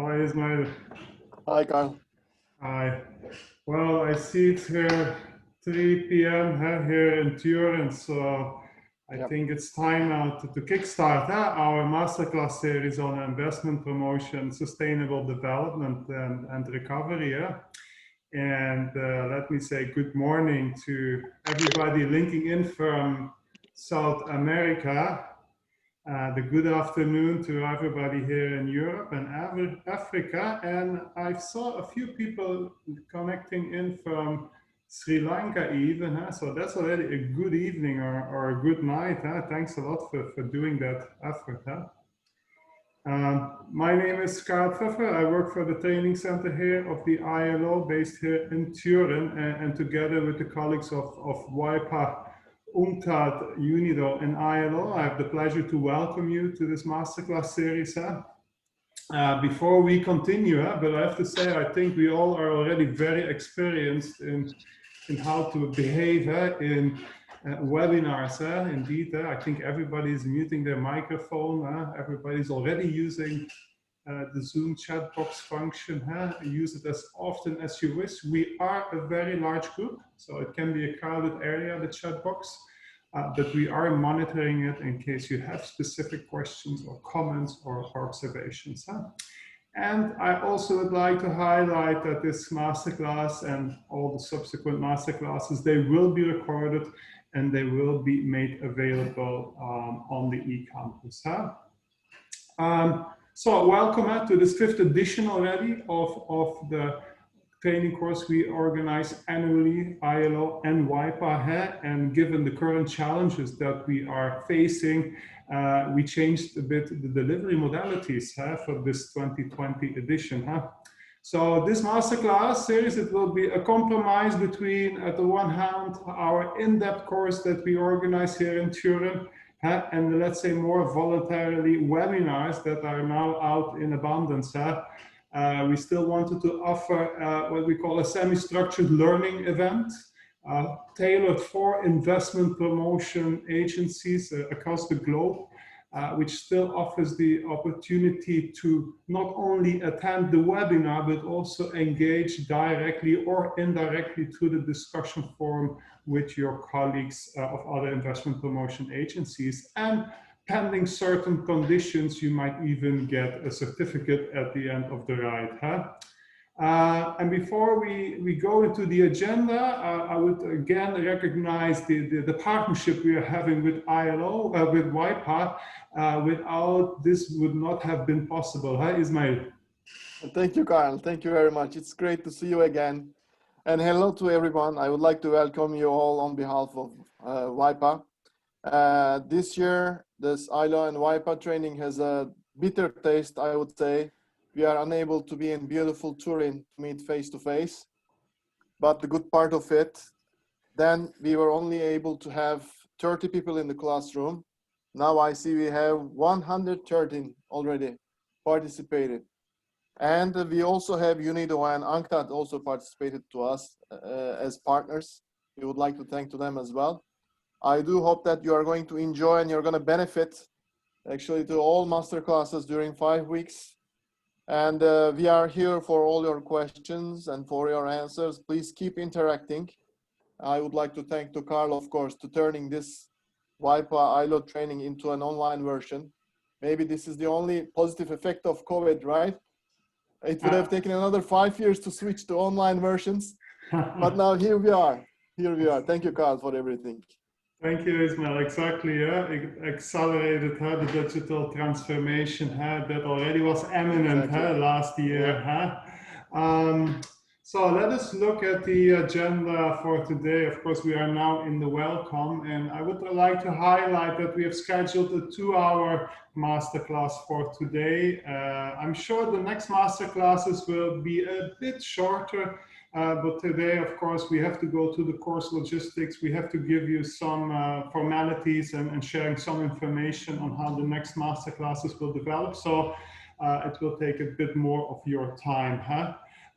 Hi, Ismail. Hi, Carl. Hi. Well, I see it's here 3 p.m. Here in Turin, so I Yep. think it's time now to kickstart our masterclass series on investment promotion, sustainable development, and recovery. And let me say good morning to everybody linking in from South America. The good afternoon to everybody here in Europe and Africa. And I saw a few people connecting in from Sri Lanka even. So that's already a good evening or a good night. Thanks a lot for doing that effort. My name is Karl Pfeffer. I work for the training center here of the ILO based here in Turin, and together with the colleagues of WIPA, UNCTAD, UNIDO, and ILO, I have the pleasure to welcome you to this masterclass series. Before we continue, but I have to say, I think we all are already very experienced in how to behave in webinars. Indeed, I think everybody is muting their microphone. Everybody's already using the Zoom chat box function. Use it as often as you wish. We are a very large group, so it can be a crowded area, the chat box. But we are monitoring it in case you have specific questions or comments or observations. And I also would like to highlight that this masterclass and all the subsequent masterclasses, they will be recorded and they will be made available on the eCampus. So welcome to this 5th edition already of the training course we organize annually, ILO and WIPA. And given the current challenges that we are facing, we changed a bit the delivery modalities for this 2020 edition. So this masterclass series, it will be a compromise between, at the one hand, our in-depth course that we organize here in Turin, and let's say more voluntarily webinars that are now out in abundance. We still wanted to offer what we call a semi-structured learning event, tailored for investment promotion agencies across the globe, which still offers the opportunity to not only attend the webinar, but also engage directly or indirectly through the discussion forum with your colleagues of other investment promotion agencies. And pending certain conditions, you might even get a certificate at the end of the ride. And before we go into the agenda, I would again recognize the partnership we are having with ILO, with WIPA. Without this would not have been possible. Hi, Ismail. Thank you, Carl. Thank you very much. It's great to see you again. And hello to everyone. I would like to welcome you all on behalf of WIPA. This year, this ILO and WIPA training has a bitter taste, I would say. We are unable to be in beautiful Turin to meet face to face. But the good part of it, then we were only able to have 30 people in the classroom. Now I see we have 113 already participated. And we also have UNIDO and UNCTAD also participated to us as partners. We would like to thank to them as well. I do hope that you are going to enjoy and you're going to benefit actually to all master classes during 5 weeks. And we are here for all your questions and for your answers. Please keep interacting. I would like to thank to Carl, of course, to turning this WIPA ILO training into an online version. Maybe this is the only positive effect of COVID, right? It would have taken another 5 years to switch to online versions. But now here we are. Here we are. Thank you, Carl, for everything. Thank you, Ismail. Exactly, accelerated the digital transformation that already was imminent last year. So let us look at the agenda for today. Of course, we are now in the welcome, and I would like to highlight that we have scheduled a 2-hour masterclass for today. I'm sure the next masterclasses will be a bit shorter. But today, of course, we have to go to the course logistics. We have to give you some formalities and sharing some information on how the next masterclasses will develop. So it will take a bit more of your time.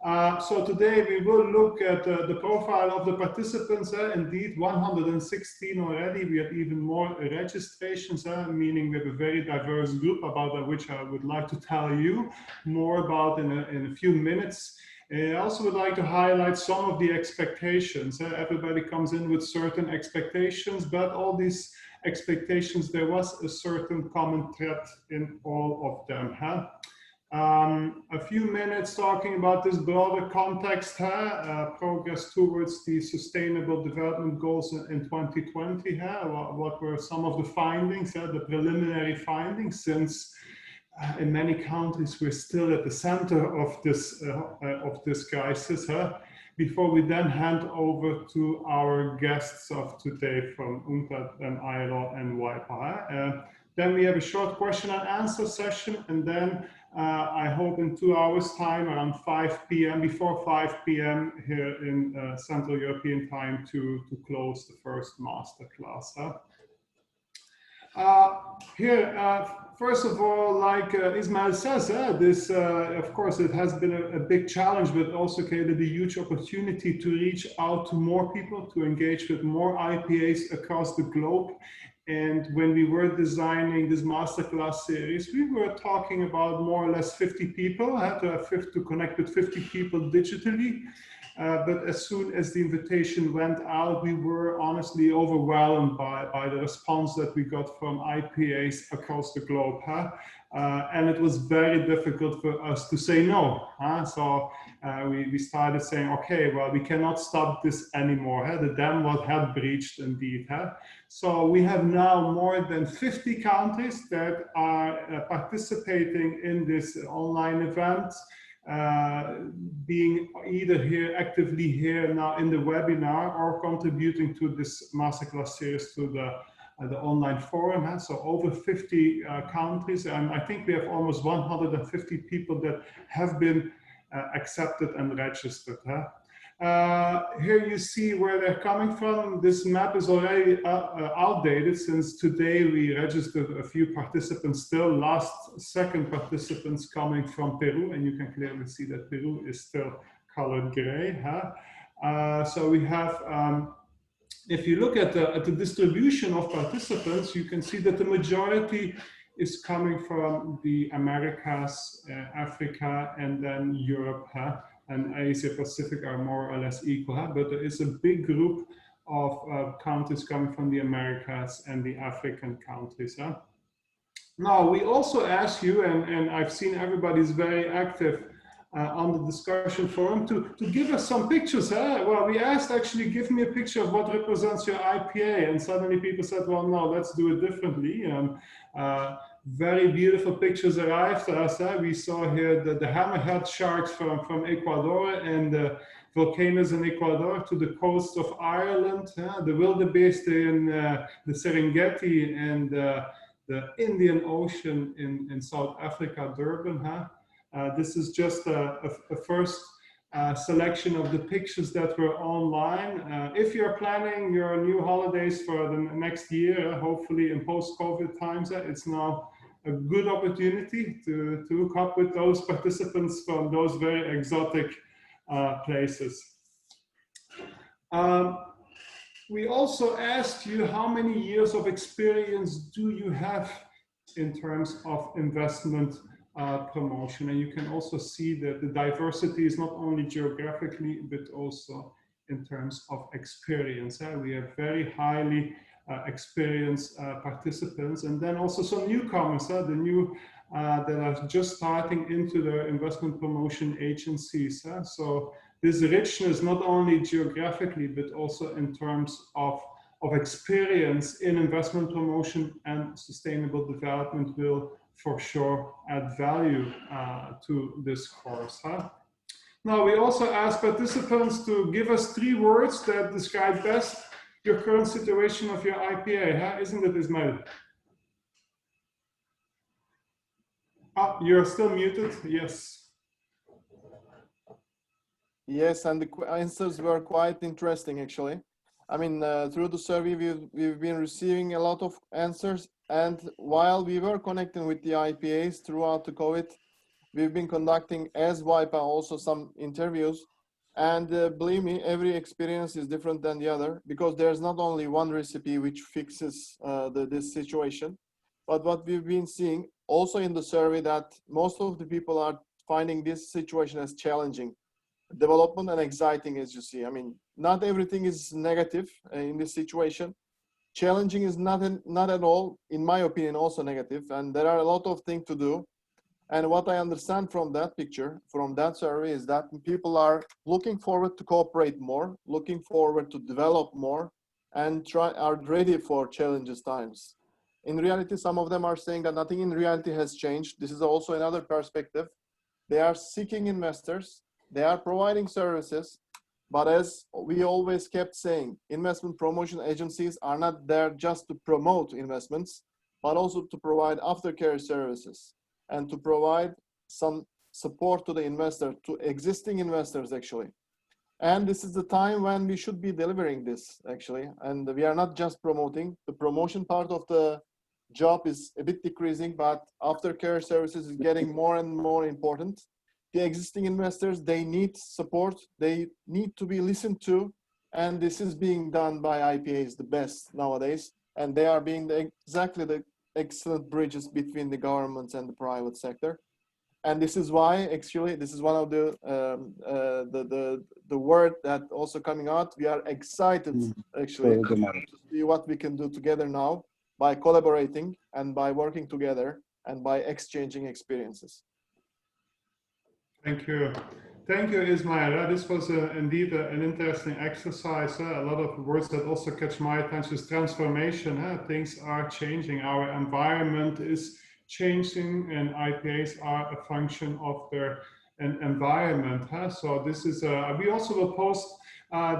So today we will look at the profile of the participants. Indeed, 116 already. We have even more registrations, meaning we have a very diverse group about which I would like to tell you more about in a few minutes. I also would like to highlight some of the expectations. Everybody comes in with certain expectations, but all these expectations, there was a certain common thread in all of them. A few minutes talking about this broader context, progress towards the Sustainable Development Goals in 2020. What were some of the findings, the preliminary findings, since in many countries we're still at the center of this crisis. Before we then hand over to our guests of today from UNCTAD and ILO and WIPO. Then we have a short question and answer session, and then I hope in 2 hours time, around 5 p.m., before 5 p.m. here in Central European time, to close the first masterclass. First of all, like Ismail says, this, of course, it has been a big challenge, but also created a huge opportunity to reach out to more people, to engage with more IPAs across the globe. And when we were designing this masterclass series, we were talking about more or less 50 people, to connect with 50 people digitally. But as soon as the invitation went out, we were honestly overwhelmed by the response that we got from IPAs across the globe. And it was very difficult for us to say no. So we started saying, okay, well, we cannot stop this anymore. The dam had breached indeed. So we have now more than 50 countries that are participating in this online event. Being either here actively here now in the webinar or contributing to this masterclass series to the online forum. So over 50 countries, and I think we have almost 150 people that have been accepted and registered. Here you see where they're coming from. This map is already outdated, since today we registered a few participants still. Second participants coming from Peru, and you can clearly see that Peru is still colored gray. So we have, if you look at the distribution of participants, you can see that the majority is coming from the Americas, Africa, and then Europe. And Asia Pacific are more or less equal, but there is a big group of countries coming from the Americas and the African countries. Now, we also ask you, and I've seen everybody's very active on the discussion forum, to give us some pictures. Well, we asked actually, give me a picture of what represents your IPA, and suddenly people said, well, no, let's do it differently. Very beautiful pictures arrived to us. We saw here the hammerhead sharks from Ecuador, and the volcanoes in Ecuador to the coast of Ireland, the wildebeest in the Serengeti, and the Indian Ocean in South Africa, Durban. This is just a first selection of the pictures that were online. If you're planning your new holidays for the next year, hopefully in post-COVID times, it's now a good opportunity to hook up with those participants from those very exotic places. We also asked you, how many years of experience do you have in terms of investment promotion? And you can also see that the diversity is not only geographically, but also in terms of experience. We have very highly experienced participants, and then also some newcomers, that are just starting into the investment promotion agencies. So this richness, not only geographically, but also in terms of experience in investment promotion and sustainable development, will for sure add value to this course. Now, we also ask participants to give us 3 words that describe best your current situation of your IPA. Isn't it, Ismail? You're still muted, yes. Yes, and the answers were quite interesting, actually. I mean, through the survey, we've been receiving a lot of answers. And while we were connecting with the IPAs throughout the COVID, We've been conducting as WIPA also some interviews, and believe me, every experience is different than the other, because there's not only one recipe which fixes this situation. But what we've been seeing also in the survey, that most of the people are finding this situation as challenging, development and exciting, as you see. I mean, not everything is negative in this situation. Challenging is not at all, in my opinion, also negative, and there are a lot of things to do. And what I understand from that picture, from that survey, is that people are looking forward to cooperate more, looking forward to develop more, and are ready for challenges times. In reality, some of them are saying that nothing in reality has changed. This is also another perspective. They are seeking investors, they are providing services, but as we always kept saying, investment promotion agencies are not there just to promote investments, but also to provide aftercare services and to provide some support to the investor, to existing investors actually. And this is the time when we should be delivering this actually. And we are not just promoting. The promotion part of the job is a bit decreasing, but aftercare services is getting more and more important. The existing investors, they need support, they need to be listened to, and this is being done by IPAs the best nowadays, and they are being exactly the excellent bridges between the governments and the private sector. And this is why actually this is one of the word that also coming out. We are excited actually to see what we can do together now by collaborating and by working together and by exchanging experiences. Thank you. Thank you, Ismail. This was indeed an interesting exercise. A lot of words that also catch my attention is transformation. Things are changing. Our environment is changing, and IPAs are a function of their environment. So this is, we also will post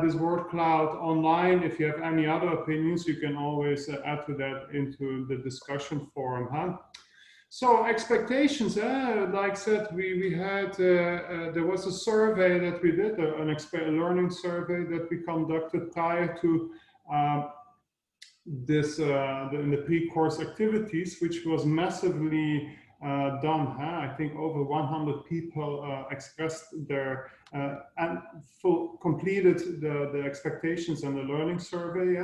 this word cloud online. If you have any other opinions, you can always add to that into the discussion forum. So expectations, like I said, we had, there was a survey that we did, a learning survey that we conducted prior to this, in the pre-course activities, which was massively done. I think over 100 people expressed their, and completed the expectations and the learning survey.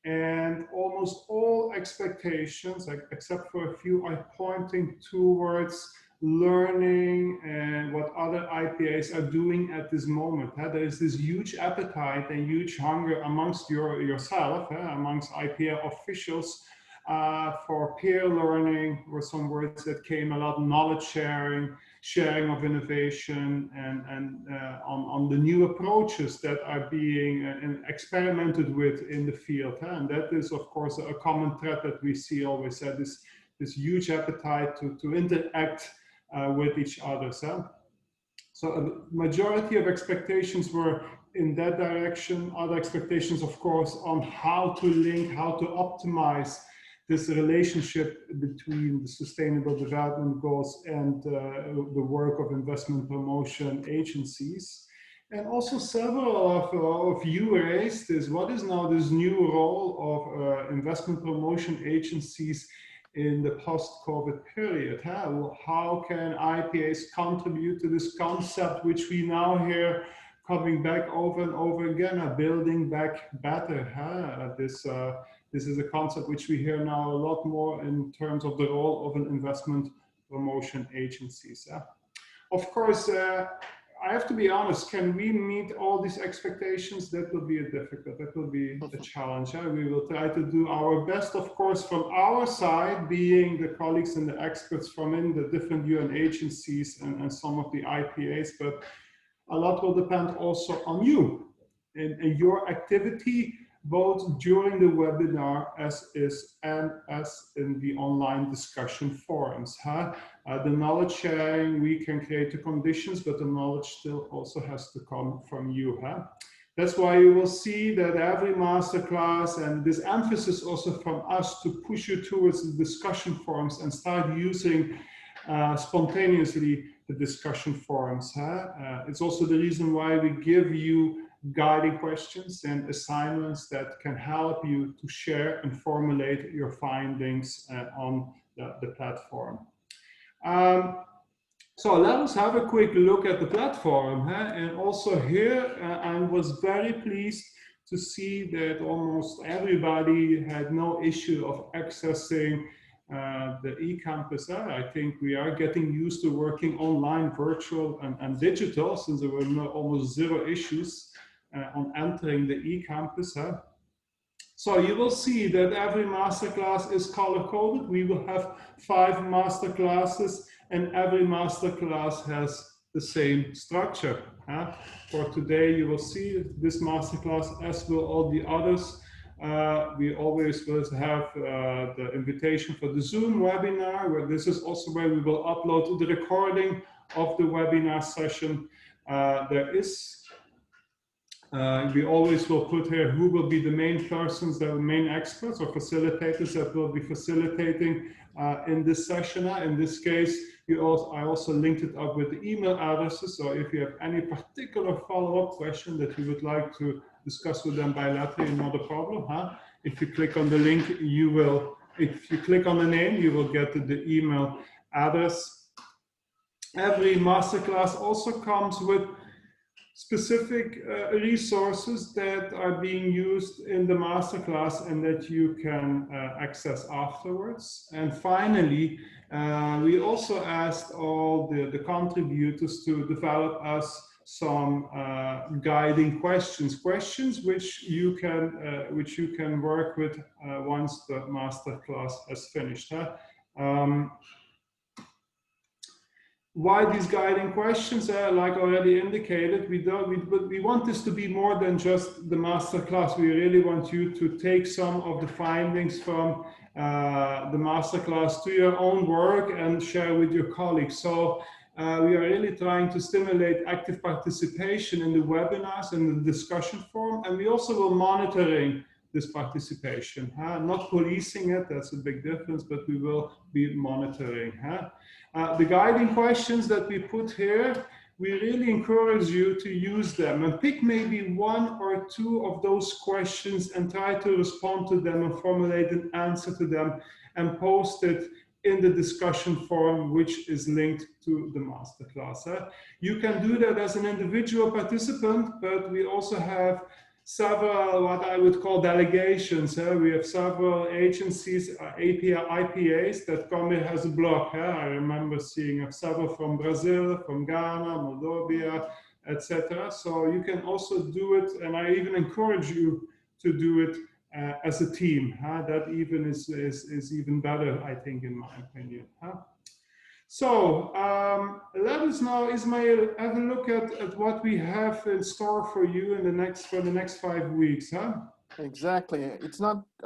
And almost all expectations, except for a few, are pointing towards learning and what other IPAs are doing at this moment. There is this huge appetite and huge hunger amongst yourself, amongst IPA officials, for peer learning, were some words that came a lot, knowledge sharing, sharing of innovation, and on the new approaches that are being experimented with in the field. And that is, of course, a common thread that we see always, this huge appetite to interact with each other. So a majority of expectations were in that direction. Other expectations, of course, on how to link, how to optimize this relationship between the Sustainable Development Goals and the work of investment promotion agencies. And also several of you raised this, what is now this new role of investment promotion agencies in the post-COVID period? How can IPAs contribute to this concept, which we now hear coming back over and over again, building back better? This is a concept which we hear now a lot more in terms of the role of an investment promotion agencies. Of course, I have to be honest, can we meet all these expectations? That will be that will be a challenge. We will try to do our best, of course, from our side, being the colleagues and the experts from in the different UN agencies and some of the IPAs, but a lot will depend also on you and your activity, both during the webinar as in the online discussion forums. The knowledge sharing, we can create the conditions, but the knowledge still also has to come from you. That's why you will see that every masterclass, and this emphasis also from us to push you towards the discussion forums and start using spontaneously the discussion forums. It's also the reason why we give you guiding questions and assignments that can help you to share and formulate your findings on the platform. So let us have a quick look at the platform. Huh? And also here, I was very pleased to see that almost everybody had no issue of accessing the eCampus. I think we are getting used to working online, virtual, and digital, since there were almost zero issues on entering the eCampus. So you will see that every masterclass is color-coded. We will have 5 masterclasses, and every masterclass has the same structure. For today, you will see this masterclass, as will all the others. We always will have the invitation for the Zoom webinar, where this is also where we will upload the recording of the webinar session. There is we always will put here who will be the main persons, the main experts or facilitators that will be facilitating in this session. In this case, I also linked it up with the email addresses. So if you have any particular follow-up question that you would like to discuss with them bilaterally, not a problem. If you click on the link, you will, if you click on the name, you will get the email address. Every masterclass also comes with specific resources that are being used in the masterclass and that you can access afterwards. And finally, we also asked all the contributors to develop us some guiding questions which you can work with once the masterclass has finished. Why these guiding questions? Like already indicated, we want this to be more than just the masterclass. We really want you to take some of the findings from the masterclass to your own work and share with your colleagues. So we are really trying to stimulate active participation in the webinars and the discussion forum, and we also will monitoring this participation, not policing it, that's a big difference, but we will be monitoring. The guiding questions that we put here, we really encourage you to use them and pick maybe 1 or 2 of those questions and try to respond to them and formulate an answer to them and post it in the discussion forum, which is linked to the masterclass. You can do that as an individual participant, but we also have several what I would call delegations. We have several agencies, IPAs that come in as a block. I remember seeing several from Brazil, from Ghana, Moldova, etc. So you can also do it, and I even encourage you to do it as a team. That even is even better, I think, in my opinion. So let us now, Ismail, have a look at what we have in store for you in the next 5 weeks. Exactly.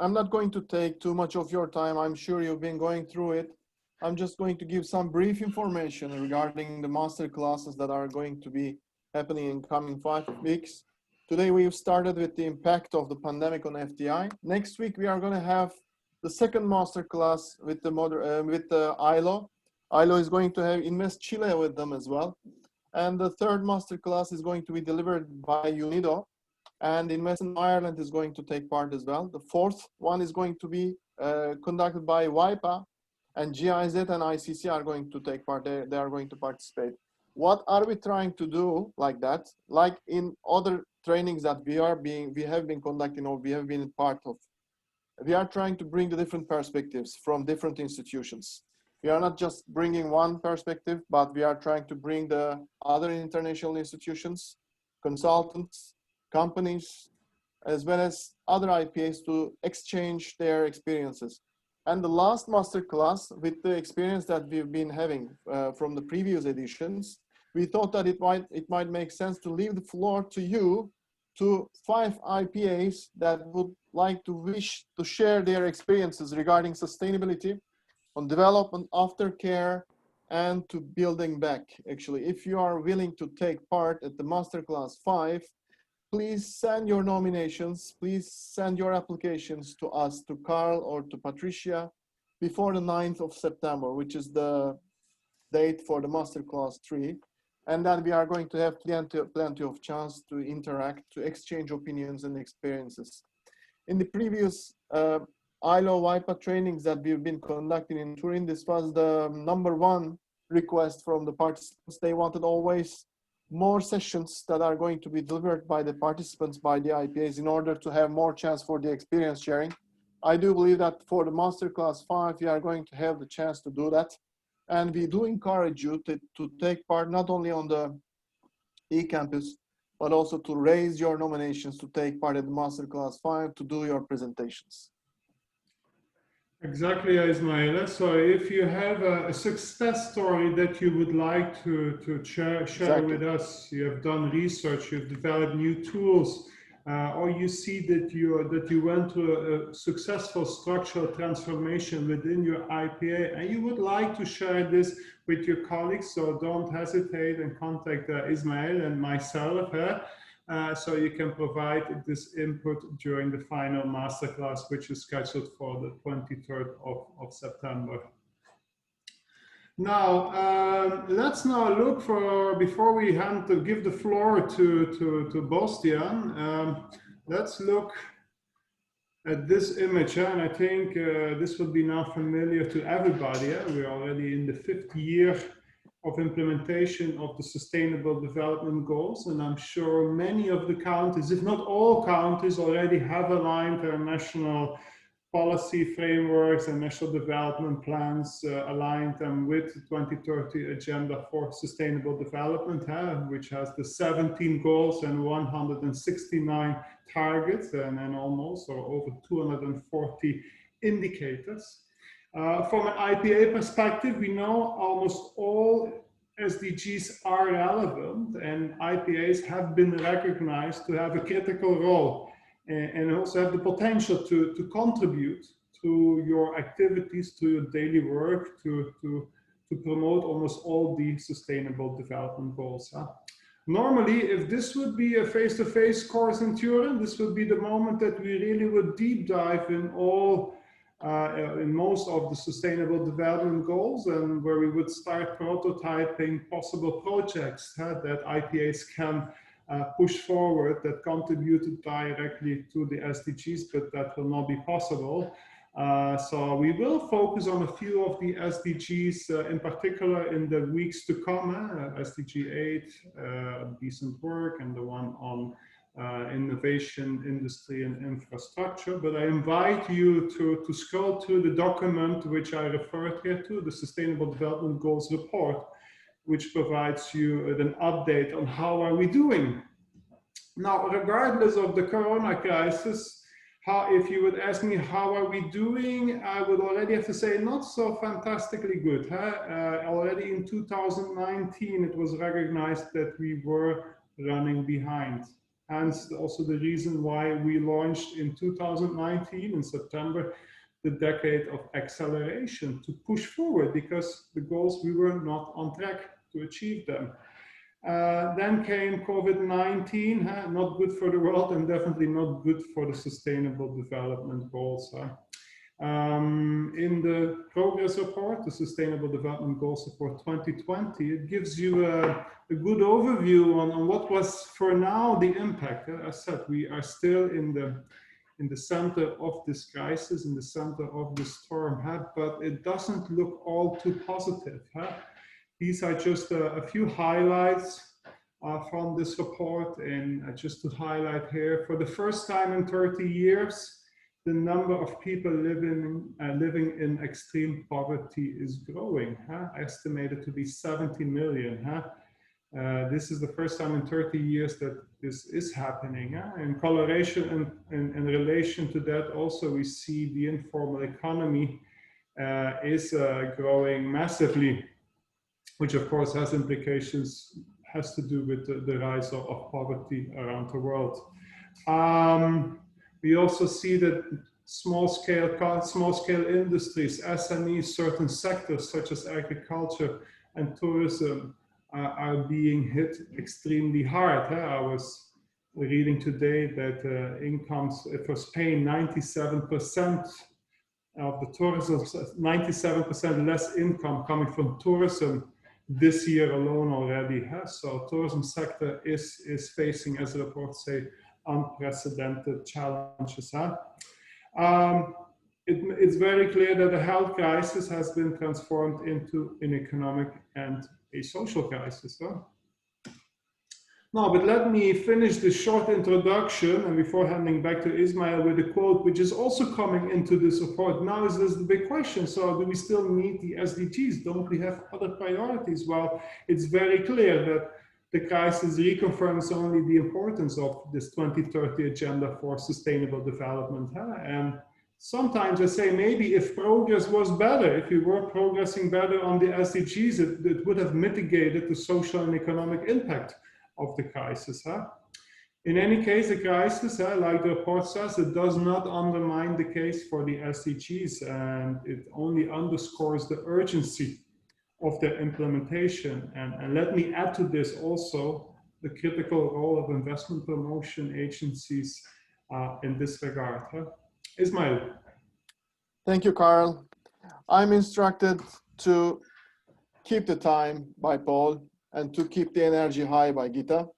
I'm not going to take too much of your time. I'm sure you've been going through it. I'm just going to give some brief information regarding the master classes that are going to be happening in coming 5 weeks. Today we've started with the impact of the pandemic on FDI. Next week we are going to have the second master class with the ILO. ILO is going to have Invest Chile with them as well. And the third master class is going to be delivered by UNIDO, and Invest in Ireland is going to take part as well. The fourth one is going to be conducted by WIPA, and GIZ and ICC are going to take part. They are going to participate. What are we trying to do like that? Like in other trainings that we have been conducting or we have been part of, we are trying to bring the different perspectives from different institutions. We are not just bringing one perspective, but we are trying to bring the other international institutions, consultants, companies, as well as other IPAs to exchange their experiences. And the last masterclass, with the experience that we've been having from the previous editions, we thought that it might make sense to leave the floor to you, to 5 IPAs that would like to wish to share their experiences regarding sustainability, on development, aftercare, and to building back. Actually, if you are willing to take part at the Masterclass 5, please send your nominations, please send your applications to us, to Carl or to Patricia, before the 9th of September, which is the date for the Masterclass 3. And then we are going to have plenty of chance to interact, to exchange opinions and experiences. In the previous ILO WIPA trainings that we've been conducting in Turin, this was the #1 request from the participants. They wanted always more sessions that are going to be delivered by the participants, by the IPAs, in order to have more chance for the experience sharing. I do believe that for the Masterclass 5, we are going to have the chance to do that. And we do encourage you to take part not only on the eCampus, but also to raise your nominations to take part in the Masterclass 5 to do your presentations. Exactly, Ismail. So if you have a success story that you would like to share exactly. with us, you have done research, you've developed new tools, or you see that you went through a successful structural transformation within your IPA, and you would like to share this with your colleagues, so don't hesitate and contact Ismail and myself. So you can provide this input during the final masterclass, which is scheduled for the 23rd of September. Now, let's now look for, before we give the floor to Bastian, let's look at this image, and I think this will be now familiar to everybody. We're already in the 5th year of implementation of the Sustainable Development Goals, and I'm sure many of the countries, if not all countries, already have aligned their national policy frameworks and national development plans, aligned them with the 2030 Agenda for Sustainable Development, which has the 17 goals and 169 targets, and almost or over 240 indicators. From an IPA perspective, we know almost all SDGs are relevant, and IPAs have been recognized to have a critical role and also have the potential to contribute to your activities, to your daily work, to promote almost all the Sustainable Development Goals. Normally, if this would be a face-to-face course in Turin, this would be the moment that we really would deep dive in in most of the Sustainable Development Goals, and where we would start prototyping possible projects that IPAs can push forward that contribute directly to the SDGs, but that will not be possible. So we will focus on a few of the SDGs in particular in the weeks to come, SDG 8, decent work, and the one on innovation, industry, and infrastructure. But I invite you to scroll through the document which I referred here to, the Sustainable Development Goals report, which provides you with an update on how are we doing. Now, regardless of the Corona crisis, if you would ask me how are we doing, I would already have to say not so fantastically good. Already in 2019, it was recognized that we were running behind. Hence, also the reason why we launched in 2019, in September, the decade of acceleration to push forward, because the goals, we were not on track to achieve them. Then came COVID-19, not good for the world and definitely not good for the Sustainable Development Goals. In the progress report, the Sustainable Development Goals Report 2020, it gives you a good overview on what was for now the impact. As I said, we are still in the center of this crisis, in the center of this storm, but it doesn't look all too positive. These are just a few highlights from this report, and just to highlight here, for the first time in 30 years, the number of people living in extreme poverty is growing, estimated to be 70 million. This is the first time in 30 years that this is happening. In correlation and in relation to that, also we see the informal economy is growing massively, which of course has to do with the rise of poverty around the world. We also see that small-scale industries, SMEs, certain sectors such as agriculture and tourism are being hit extremely hard. I was reading today that incomes, it was paying 97% of the tourism, 97% less income coming from tourism this year alone already. So tourism sector is facing, as the reports say, unprecedented challenges. it's very clear that the health crisis has been transformed into an economic and a social crisis. Huh? No, but let me finish this short introduction and before handing back to Ismail with a quote, which is also coming into this report. Now is this the big question. So do we still meet the SDGs? Don't we have other priorities? Well, it's very clear that the crisis reconfirms only the importance of this 2030 agenda for sustainable development. Huh? And sometimes I say maybe if progress was better, if we were progressing better on the SDGs, it would have mitigated the social and economic impact of the crisis. Huh? In any case, the crisis, like the report says, it does not undermine the case for the SDGs, and it only underscores the urgency of their implementation. And let me add to this also the critical role of investment promotion agencies in this regard. Huh? Ismail. Thank you, Carl. I'm instructed to keep the time by Paul and to keep the energy high by Gita.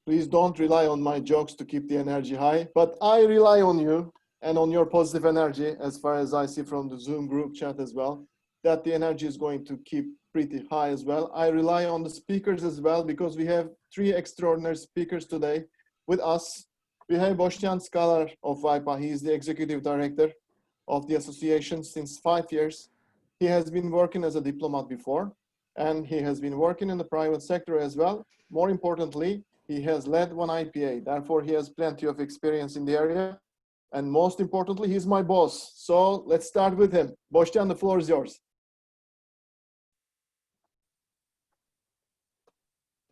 Please don't rely on my jokes to keep the energy high, but I rely on you and on your positive energy, as far as I see from the Zoom group chat as well, that the energy is going to keep pretty high as well. I rely on the speakers as well, because we have 3 extraordinary speakers today with us. We have Boštjan Skalar of WIPA. He is the executive director of the association since 5 years. He has been working as a diplomat before, and he has been working in the private sector as well. More importantly, he has led one IPA. Therefore, he has plenty of experience in the area. And most importantly, he's my boss. So let's start with him. Boštjan, the floor is yours.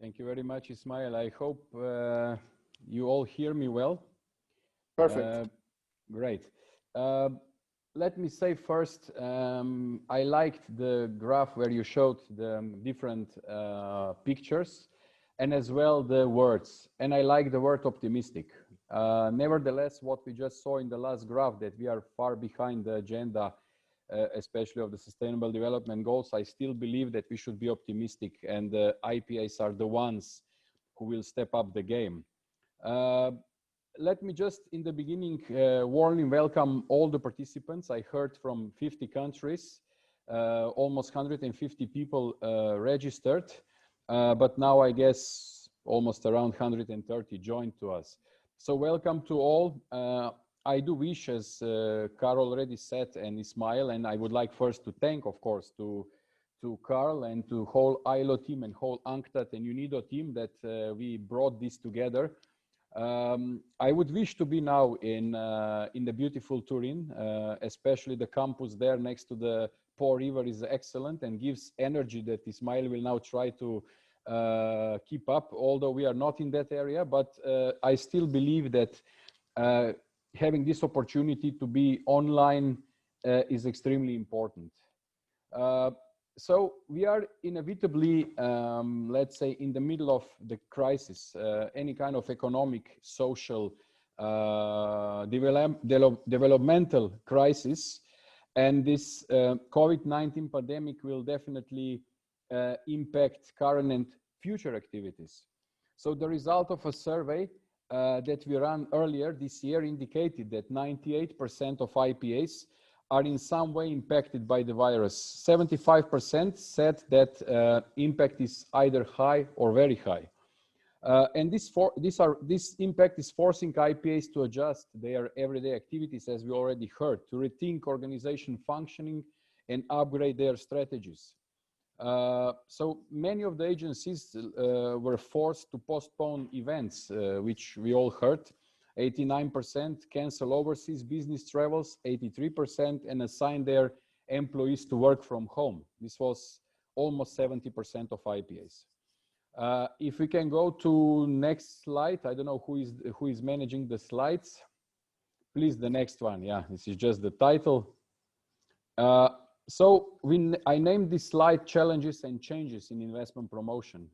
Thank you very much, Ismail. I hope you all hear me well. Perfect. Great. Let me say first, I liked the graph where you showed the different pictures and as well the words. And I like the word optimistic. Nevertheless, what we just saw in the last graph, that we are far behind the agenda, especially of the Sustainable Development Goals, I still believe that we should be optimistic, and the IPAs are the ones who will step up the game. Let me just in the beginning warmly welcome all the participants. I heard from 50 countries, almost 150 people registered, but now I guess almost around 130 joined to us. So welcome to all. I do wish, as Carl already said, and Ismail, and I would like first to thank, of course, to Carl and to whole ILO team and whole UNCTAD and UNIDO team that we brought this together. I would wish to be now in the beautiful Turin, especially the campus there next to the Po River is excellent and gives energy that Ismail will now try to keep up, although we are not in that area. But I still believe that having this opportunity to be online is extremely important. So we are inevitably, let's say, in the middle of the crisis, any kind of economic, social, developmental crisis. And this COVID-19 pandemic will definitely impact current and future activities. So the result of a survey that we ran earlier this year indicated that 98% of IPAs are in some way impacted by the virus. 75% said that impact is either high or very high. And this impact is forcing IPAs to adjust their everyday activities, as we already heard, to rethink organization functioning and upgrade their strategies. So many of the agencies were forced to postpone events, which we all heard. 89% cancel overseas business travels, 83%, and assign their employees to work from home. This was almost 70% of IPAs. If we can go to next slide, I don't know who is managing the slides. Please, the next one. Yeah, this is just the title. So I named this slide Challenges and Changes in Investment Promotion.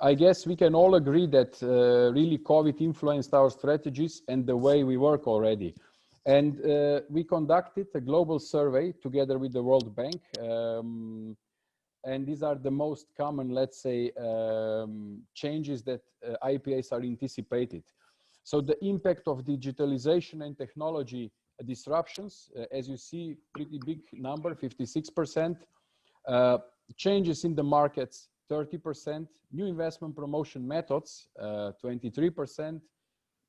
I guess we can all agree that really COVID influenced our strategies and the way we work already. And we conducted a global survey together with the World Bank. And these are the most common, let's say, changes that IPAs are anticipated. So the impact of digitalization and technology disruptions, as you see, pretty big number, 56%. Changes in the markets, 30%. New investment promotion methods, 23%.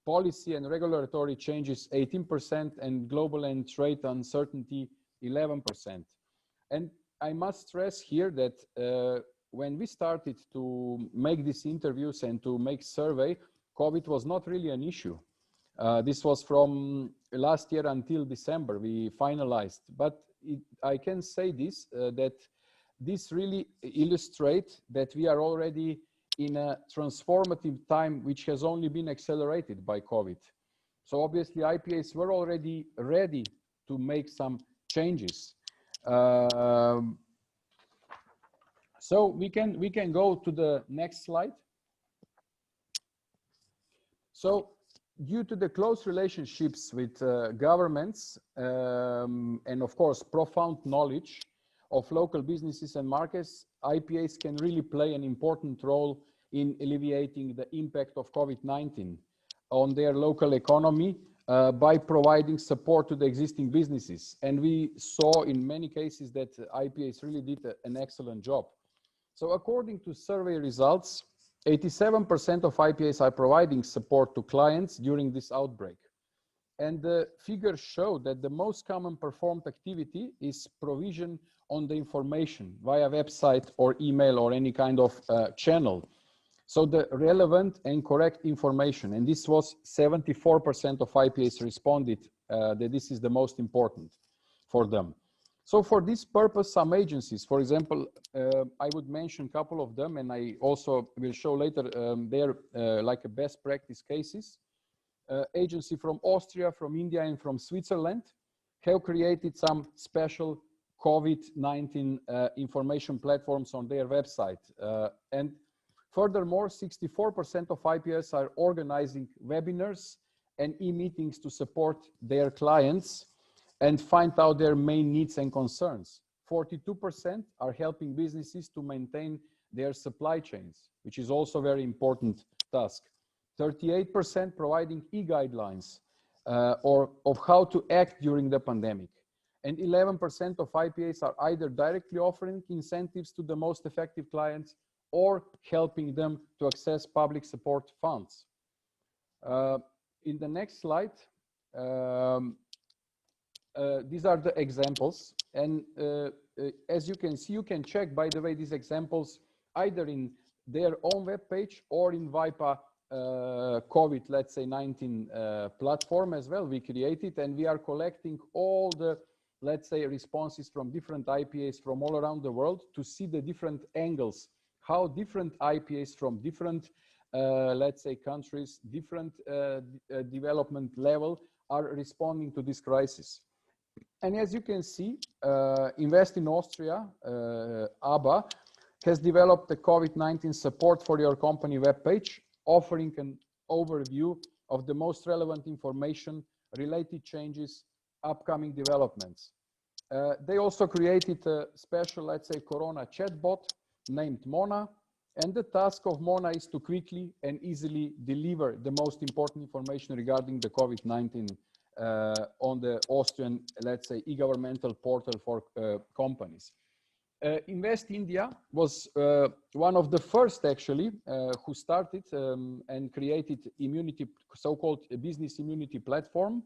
Policy and regulatory changes, 18%. And global and trade uncertainty, 11%. And I must stress here that when we started to make these interviews and to make survey, COVID was not really an issue. This was from last year until December we finalized. But I can say this, that this really illustrates that we are already in a transformative time which has only been accelerated by COVID. So obviously IPAs were already ready to make some changes. So we can go to the next slide. So due to the close relationships with governments and of course profound knowledge of local businesses and markets, IPAs can really play an important role in alleviating the impact of COVID-19 on their local economy by providing support to the existing businesses. And we saw in many cases that IPAs really did an excellent job. So according to survey results, 87% of IPAs are providing support to clients during this outbreak. And the figures show that the most common performed activity is provision on the information via website or email or any kind of channel. So the relevant and correct information, and this was 74% of IPAs responded that this is the most important for them. So for this purpose, some agencies, for example, I would mention a couple of them, and I also will show later they're like a best practice cases. Agency from Austria, from India, and from Switzerland have created some special COVID-19 information platforms on their website. And furthermore, 64% of IPAs are organizing webinars and e-meetings to support their clients and find out their main needs and concerns. 42% are helping businesses to maintain their supply chains, which is also a very important task. 38% providing e-guidelines or of how to act during the pandemic. And 11% of IPAs are either directly offering incentives to the most effective clients or helping them to access public support funds. In the next slide, these are the examples. And as you can see, you can check, by the way, these examples either in their own webpage or in VIPA COVID, let's say 19 platform as well. We created, and we are collecting all the, let's say, responses from different IPAs from all around the world to see the different angles, how different IPAs from different, let's say, countries, different development level are responding to this crisis. And as you can see, Invest in Austria, ABA, has developed the COVID-19 support for your company webpage, offering an overview of the most relevant information, related changes, upcoming developments. They also created a special, let's say, Corona chatbot named Mona. And the task of Mona is to quickly and easily deliver the most important information regarding the COVID-19 on the Austrian, let's say, e-governmental portal for companies. Invest India was one of the first, actually, who started and created immunity, so-called business immunity platform.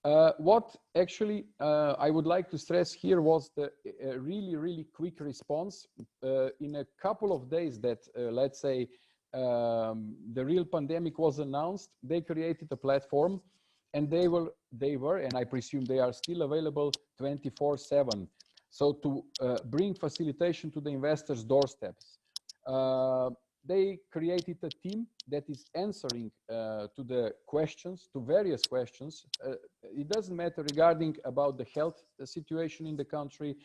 What actually I would like to stress here was the really quick response. In a couple of days that, let's say, the real pandemic was announced, they created a platform, and they were, and I presume they are still available 24/7. So to bring facilitation to the investors' doorsteps. They created a team that is answering to the questions, to various questions. It doesn't matter regarding about the health situation in the country,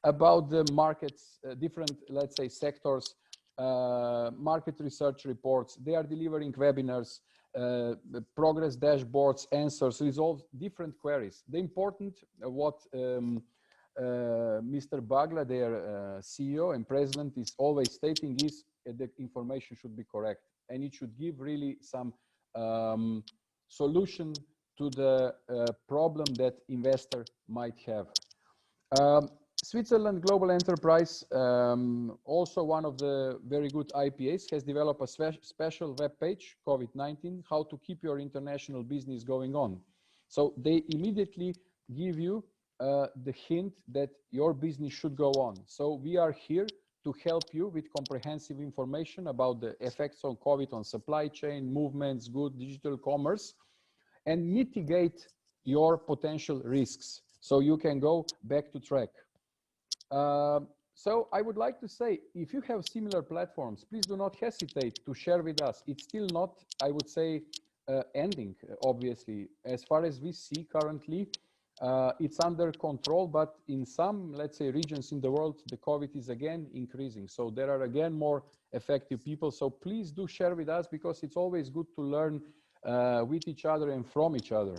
about the markets, different, let's say, sectors, market research reports. They are delivering webinars, progress dashboards, answers, resolve different queries. The important, what Mr. Bagla, their CEO and president, is always stating is the information should be correct, and it should give really some solution to the problem that investor might have. Um, Switzerland Global Enterprise, also one of the very good IPAs, has developed a special web page, COVID-19, how to keep your international business going on. So they immediately give you the hint that your business should go on. So we are here to help you with comprehensive information about the effects of COVID on supply chain, movements, good digital commerce, and mitigate your potential risks so you can go back to track. So I would like to say, if you have similar platforms, please do not hesitate to share with us. It's still not, I would say, ending, obviously. As far as we see currently, it's under control, but in some, let's say, regions in the world, the COVID is again increasing. So there are again more affected people. So please do share with us, because it's always good to learn with each other and from each other.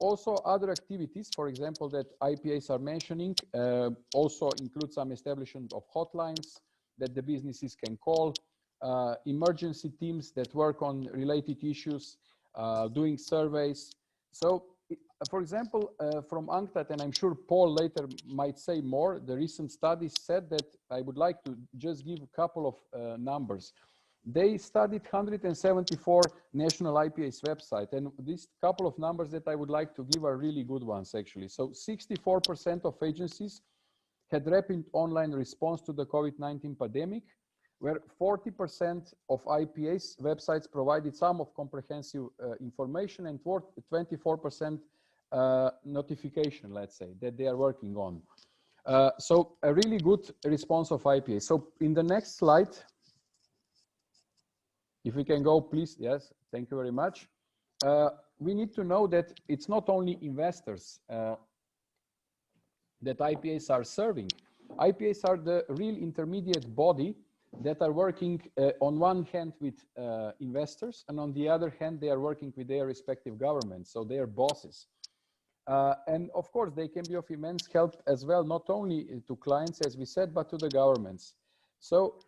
Also, other activities, for example, that IPAs are mentioning, also include some establishment of hotlines that the businesses can call, emergency teams that work on related issues, doing surveys. So, for example, from UNCTAD, and I'm sure Paul later might say more, the recent studies said that, I would like to just give a couple of numbers. They studied 174 national IPAs website, and these couple of numbers that I would like to give are really good ones, actually. So 64% of agencies had rapid online response to the COVID-19 pandemic, where 40% of IPAs websites provided some of comprehensive information, and 24% notification, let's say, that they are working on. So a really good response of IPAs. So in the next slide, if we can go, please. Yes, thank you very much. We need to know that it's not only investors that IPAs are serving. IPAs are the real intermediate body that are working on one hand with investors, and on the other hand, they are working with their respective governments, so they are bosses. And of course, they can be of immense help as well, not only to clients, as we said, but to the governments. So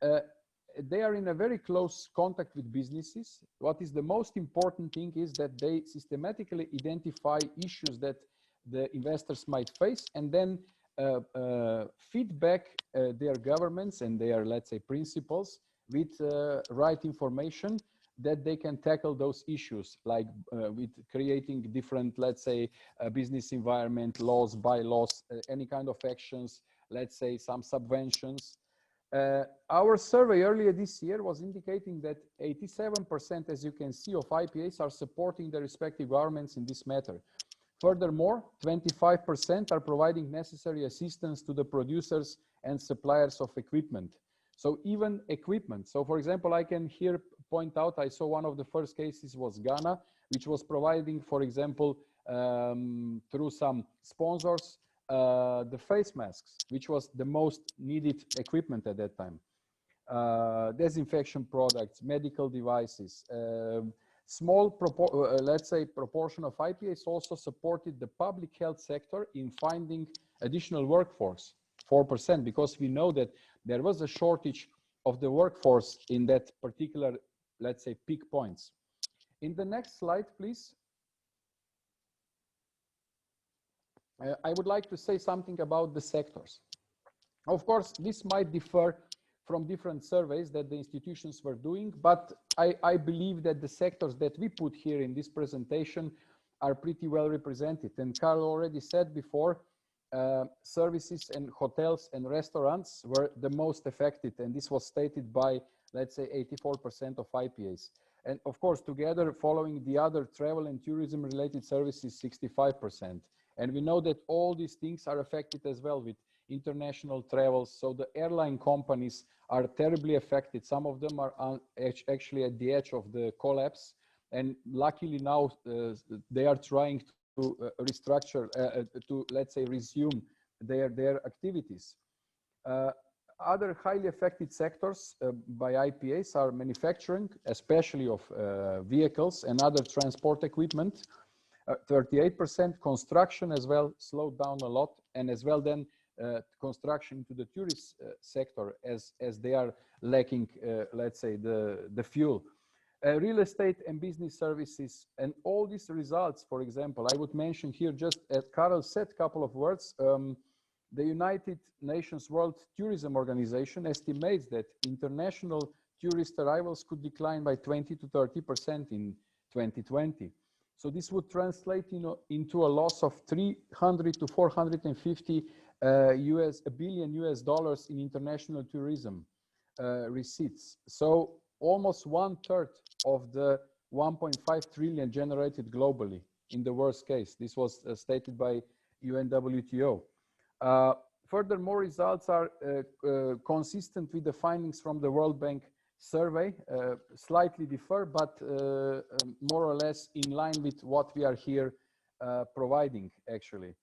they are in a very close contact with businesses. What is the most important thing is that they systematically identify issues that the investors might face, and then feedback their governments and their, let's say, principals with right information that they can tackle those issues, like with creating different, let's say, business environment, laws, bylaws, any kind of actions, let's say some subventions. Our survey earlier this year was indicating that 87%, as you can see, of IPAs are supporting their respective governments in this matter. Furthermore, 25% are providing necessary assistance to the producers and suppliers of equipment. So even equipment. So for example, I can here point out, I saw one of the first cases was Ghana, which was providing, for example, through some sponsors, the face masks, which was the most needed equipment at that time. Disinfection products, medical devices. Small, let's say, proportion of IPAs also supported the public health sector in finding additional workforce, 4%, because we know that there was a shortage of the workforce in that particular, let's say, peak points. In the next slide, please. I would like to say something about the sectors. Of course, this might differ from different surveys that the institutions were doing, but I believe that the sectors that we put here in this presentation are pretty well represented. And Carl already said before, services and hotels and restaurants were the most affected, and this was stated by, let's say, 84% of IPAs. And of course, together, following the other travel and tourism related services, 65%. And we know that all these things are affected as well with international travels. So the airline companies are terribly affected. Some of them are actually at the edge of the collapse. And luckily now they are trying to restructure, to, let's say, resume their activities. Other highly affected sectors by IPAs are manufacturing, especially of vehicles and other transport equipment. 38%, construction as well slowed down a lot, and as well then construction to the tourist sector as they are lacking, let's say, the fuel. real estate and business services, and all these results, for example, I would mention here just as Karel said a couple of words, the United Nations World Tourism Organization estimates that international tourist arrivals could decline by 20 to 30% in 2020. So this would translate into a loss of 300 to 450 billion US dollars in international tourism receipts. So almost 1/3 of the 1.5 trillion generated globally in the worst case. This was stated by UNWTO. Furthermore, results are consistent with the findings from the World Bank survey, slightly differ, but more or less in line with what we are here providing, actually.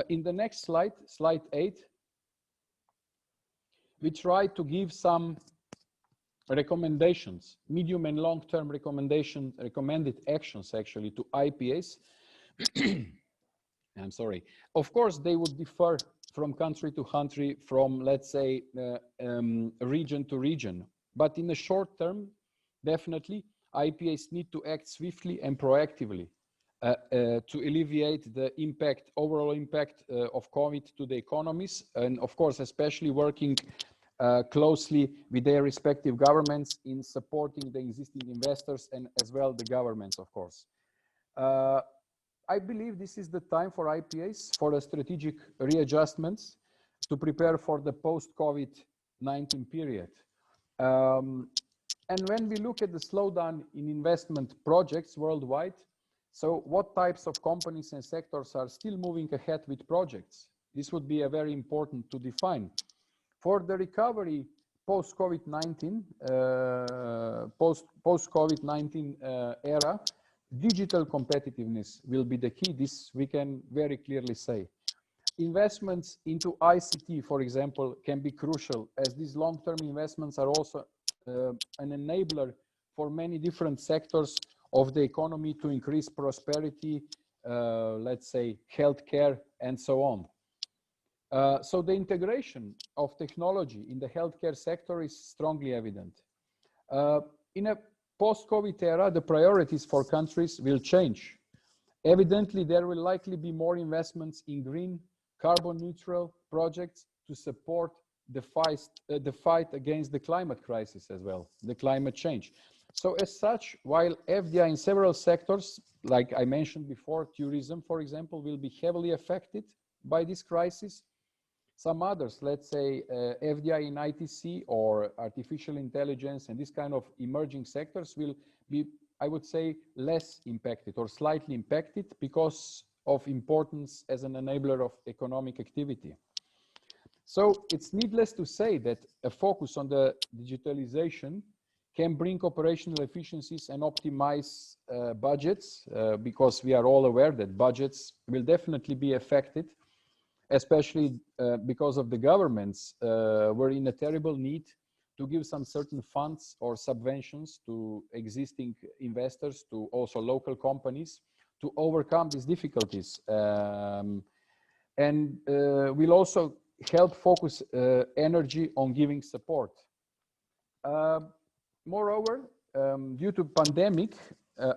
In the next slide, slide 8, we try to give some recommendations, medium and long-term recommended actions actually to IPAs. I'm sorry. Of course, they would differ from country to country, from, let's say, region to region. But in the short term, definitely, IPAs need to act swiftly and proactively to alleviate the impact, overall impact of COVID to the economies, and of course, especially working closely with their respective governments in supporting the existing investors and as well the governments, of course. I believe this is the time for IPAs for the strategic readjustments to prepare for the post-COVID-19 period. And when we look at the slowdown in investment projects worldwide, so what types of companies and sectors are still moving ahead with projects? This would be a very important to define. For the recovery post-COVID-19, post-COVID-19 era, digital competitiveness will be the key. This we can very clearly say. Investments into ICT, for example, can be crucial, as these long-term investments are also an enabler for many different sectors of the economy to increase prosperity, let's say healthcare and so on. So the integration of technology in the healthcare sector is strongly evident. In a post-COVID era, the priorities for countries will change. Evidently, there will likely be more investments in green, carbon neutral projects to support the fight against the climate crisis as well, the climate change. So as such, while FDI in several sectors, like I mentioned before, tourism, for example, will be heavily affected by this crisis, some others, let's say FDI in ITC or artificial intelligence and this kind of emerging sectors will be, I would say, less impacted or slightly impacted because of importance as an enabler of economic activity. So it's needless to say that a focus on the digitalization can bring operational efficiencies and optimize budgets, because we are all aware that budgets will definitely be affected, especially because of the governments were in a terrible need to give some certain funds or subventions to existing investors, to also local companies, to overcome these difficulties. And will also help focus energy on giving support. Moreover, due to pandemic,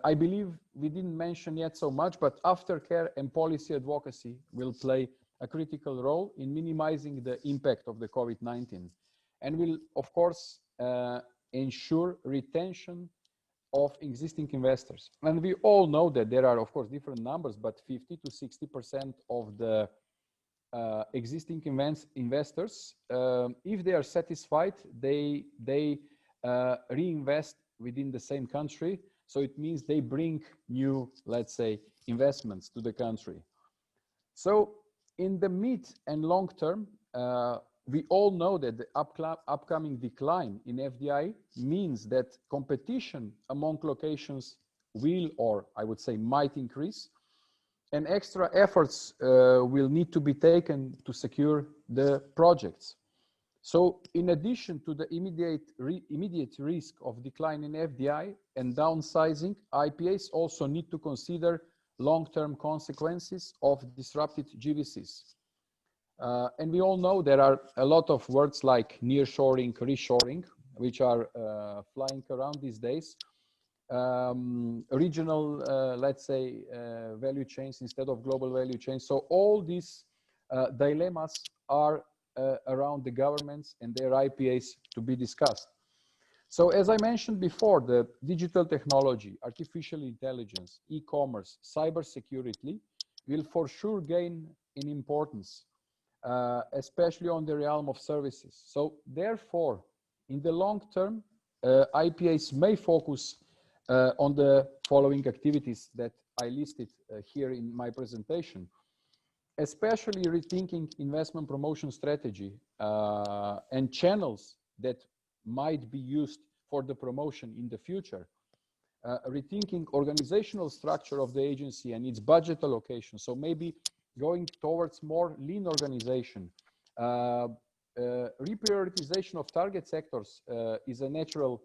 I believe we didn't mention yet so much, but aftercare and policy advocacy will play a critical role in minimizing the impact of the COVID-19 and will, of course, ensure retention of existing investors. And we all know that there are, of course, different numbers, but 50 to 60% of the existing investors, if they are satisfied, they reinvest within the same country. So it means they bring new, let's say, investments to the country. So in the mid and long term, we all know that the upcoming decline in FDI means that competition among locations will, or I would say might increase, and extra efforts will need to be taken to secure the projects. So in addition to the immediate risk of decline in FDI and downsizing, IPAs also need to consider long-term consequences of disrupted GVCs. And we all know there are a lot of words like nearshoring, reshoring, which are flying around these days. Regional, let's say, value chains instead of global value chains. So all these dilemmas are around the governments and their IPAs to be discussed. So as I mentioned before, the digital technology, artificial intelligence, e-commerce, cybersecurity will for sure gain in importance, especially on the realm of services. So therefore, in the long term, IPAs may focus on the following activities that I listed here in my presentation, especially rethinking investment promotion strategy and channels that might be used for the promotion in the future, rethinking organizational structure of the agency and its budget allocation. So maybe going towards more lean organization. Reprioritization of target sectors is a natural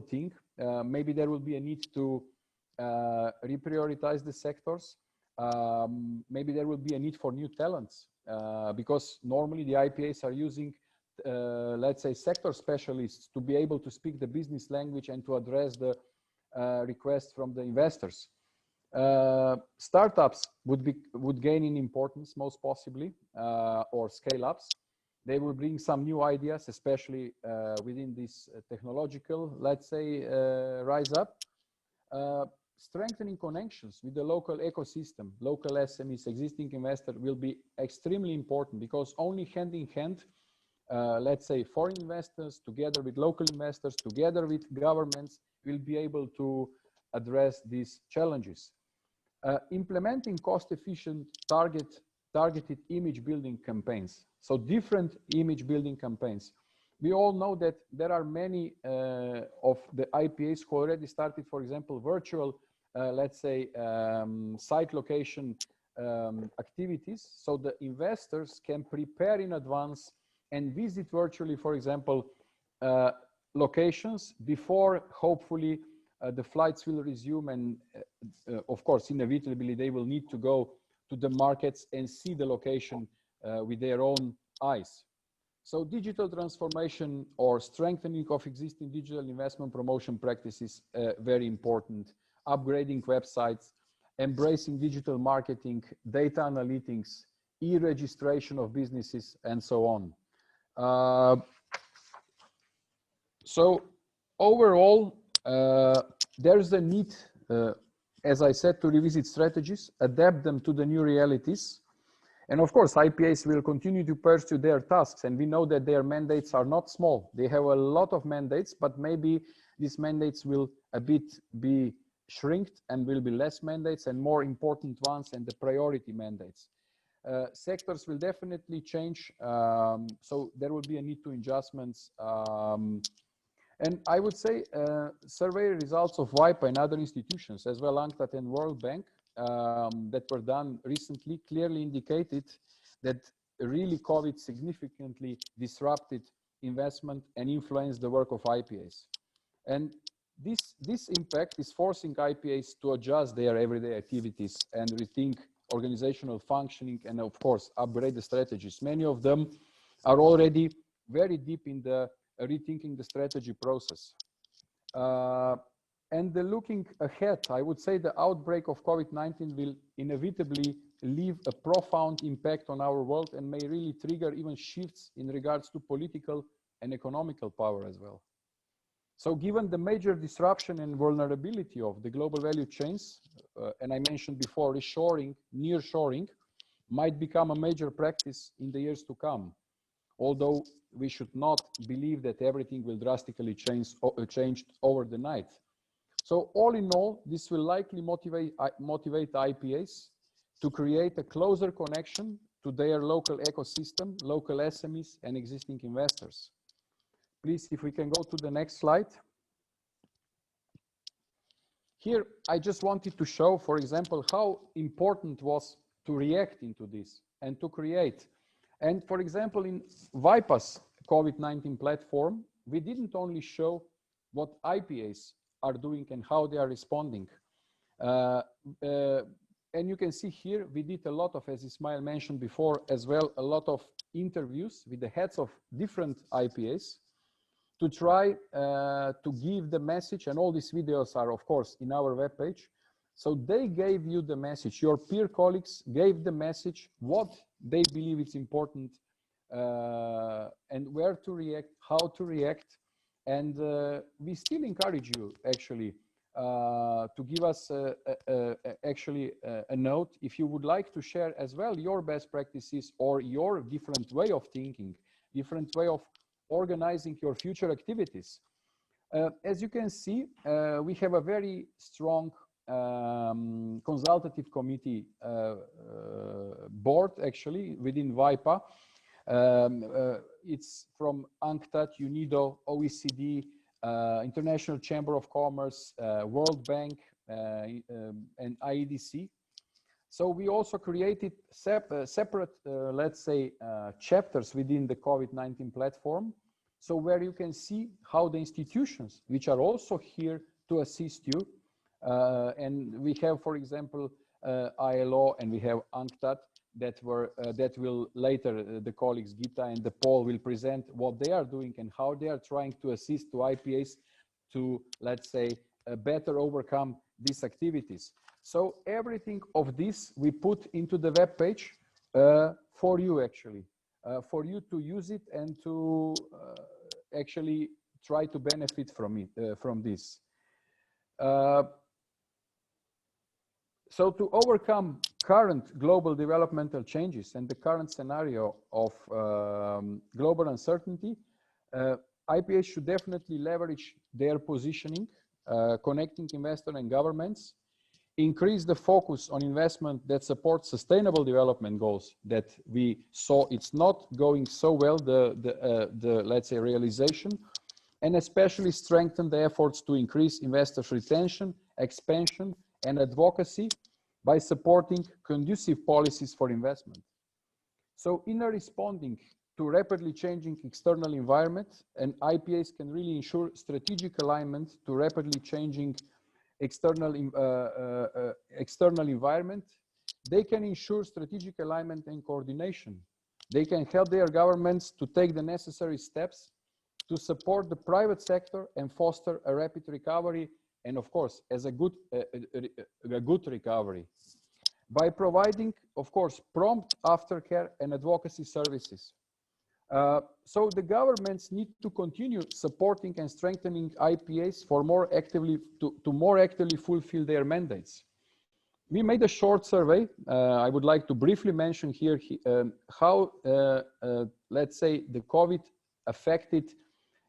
thing. Maybe there will be a need to reprioritize the sectors. Maybe there will be a need for new talents because normally the IPAs are using let's say sector specialists to be able to speak the business language and to address the requests from the investors. Startups would gain in importance most possibly, or scale ups. They will bring some new ideas, especially within this technological, let's say, rise up. Strengthening connections with the local ecosystem, local SMEs, existing investor will be extremely important because only hand in hand, let's say foreign investors together with local investors, together with governments will be able to address these challenges. Implementing cost-efficient targeted image building campaigns. So different image building campaigns. We all know that there are many of the IPAs who already started, for example, virtual, let's say, site location activities. So the investors can prepare in advance and visit virtually, for example, locations before hopefully the flights will resume, and of course, inevitably, they will need to go to the markets and see the location with their own eyes. So digital transformation or strengthening of existing digital investment promotion practices, very important. Upgrading websites, embracing digital marketing, data analytics, e-registration of businesses, and so on. So overall, there's a need, as I said, to revisit strategies, adapt them to the new realities. And of course, IPAs will continue to pursue their tasks. And we know that their mandates are not small. They have a lot of mandates, but maybe these mandates will a bit be shrinked and will be less mandates and more important ones and the priority mandates. Sectors will definitely change. So there will be a need to adjustments. And I would say survey results of WIPA and other institutions, as well UNCTAD and World Bank, that were done recently clearly indicated that really COVID significantly disrupted investment and influenced the work of IPAs. And this impact is forcing IPAs to adjust their everyday activities and rethink organizational functioning and of course upgrade the strategies. Many of them are already very deep in the rethinking the strategy process. And looking ahead, I would say the outbreak of COVID-19 will inevitably leave a profound impact on our world and may really trigger even shifts in regards to political and economical power as well. So given the major disruption and vulnerability of the global value chains, and I mentioned before, reshoring, nearshoring might become a major practice in the years to come. Although we should not believe that everything will drastically change over the night. So all in all, this will likely motivate IPAs to create a closer connection to their local ecosystem, local SMEs, and existing investors. Please, if we can go to the next slide. Here, I just wanted to show, for example, how important was to react into this and to create. And for example, in WIPA's COVID-19 platform, we didn't only show what IPAs are doing and how they are responding. and you can see here, we did a lot of, as Ismail mentioned before, as well, a lot of interviews with the heads of different IPAs to try to give the message, and all these videos are, of course, in our webpage. So they gave you the message, your peer colleagues gave the message, what they believe is important, and where to react, how to react. And we still encourage you, actually, to give us actually a note if you would like to share as well your best practices or your different way of thinking, different way of organizing your future activities. As you can see, we have a very strong consultative committee board, actually, within WIPA. It's from UNCTAD, UNIDO, OECD, International Chamber of Commerce, World Bank, and IEDC. So we also created separate, let's say, chapters within the COVID-19 platform. So where you can see how the institutions, which are also here to assist you, and we have, for example, ILO, and we have UNCTAD, that will later, the colleagues Gita and Paul will present what they are doing and how they are trying to assist to IPAs to, let's say, better overcome these activities. So everything of this we put into the web page for you, actually, for you to use it and to actually try to benefit from it, from this. So to overcome current global developmental changes and the current scenario of global uncertainty, IPAs should definitely leverage their positioning, connecting investors and governments, increase the focus on investment that supports sustainable development goals that we saw it's not going so well, let's say, realization, and especially strengthen the efforts to increase investors' retention, expansion, and advocacy by supporting conducive policies for investment. So in responding to rapidly changing external environment, and IPAs can really ensure strategic alignment to rapidly changing external environment. They can ensure strategic alignment and coordination. They can help their governments to take the necessary steps to support the private sector and foster a rapid recovery, and of course, as a good recovery, by providing, of course, prompt aftercare and advocacy services. So the governments need to continue supporting and strengthening IPAs for more actively to more actively fulfill their mandates. We made a short survey. I would like to briefly mention here how, let's say, the COVID affected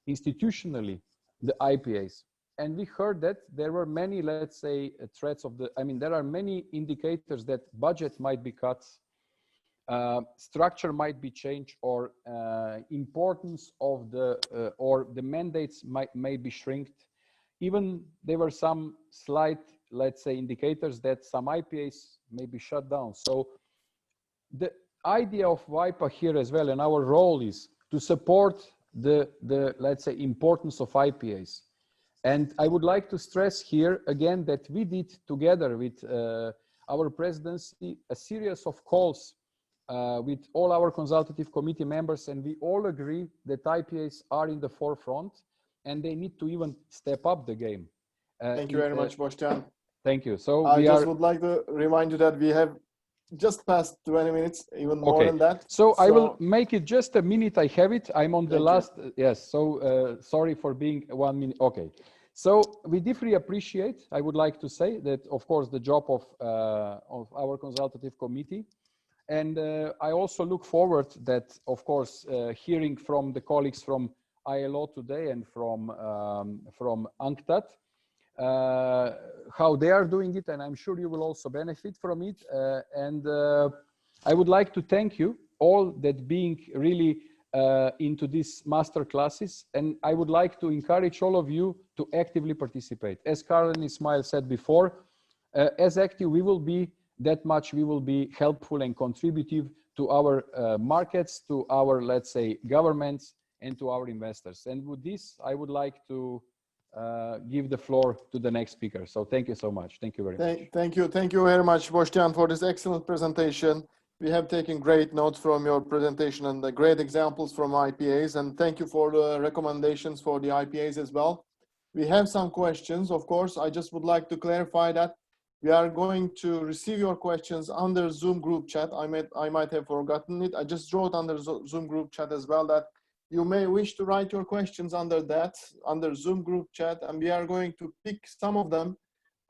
institutionally the IPAs. And we heard that there were many, let's say, threats of the, I mean, there are many indicators that budget might be cut, structure might be changed, or importance of the, or the mandates may be shrinked. Even there were some slight, let's say, indicators that some IPAs may be shut down. So the idea of WIPA here as well, and our role is to support the let's say, importance of IPAs. And I would like to stress here again that we did together with our presidency a series of calls with all our consultative committee members, and we all agree that IPAs are in the forefront and they need to even step up the game. Thank you very much, Boštjan. Thank you. So I just would like to remind you that we have just past 20 minutes, even more than that. So I will make it just a minute. I have it. I'm on the last. Yes. So sorry for being 1 minute. Okay. So we deeply appreciate, I would like to say that, of course, the job of our consultative committee. And I also look forward that, of course, hearing from the colleagues from ILO today and from UNCTAD, how they are doing it, and I'm sure you will also benefit from it. And I would like to thank you all that being really into these master classes, and I would like to encourage all of you to actively participate. As Karl and Ismail said before, as active we will be, that much we will be helpful and contributive to our markets, to our, let's say, governments, and to our investors. And with this, I would like to give the floor to the next speaker. So thank you so much. Thank you very much. Thank you very much, Boštjan, for this excellent presentation. We have taken great notes from your presentation and the great examples from IPAs, and thank you for the recommendations for the IPAs as well. We have some questions, of course. I just would like to clarify that we are going to receive your questions under Zoom group chat. I might have forgotten it. I just wrote under Zoom group chat as well that you may wish to write your questions under Zoom group chat, and we are going to pick some of them.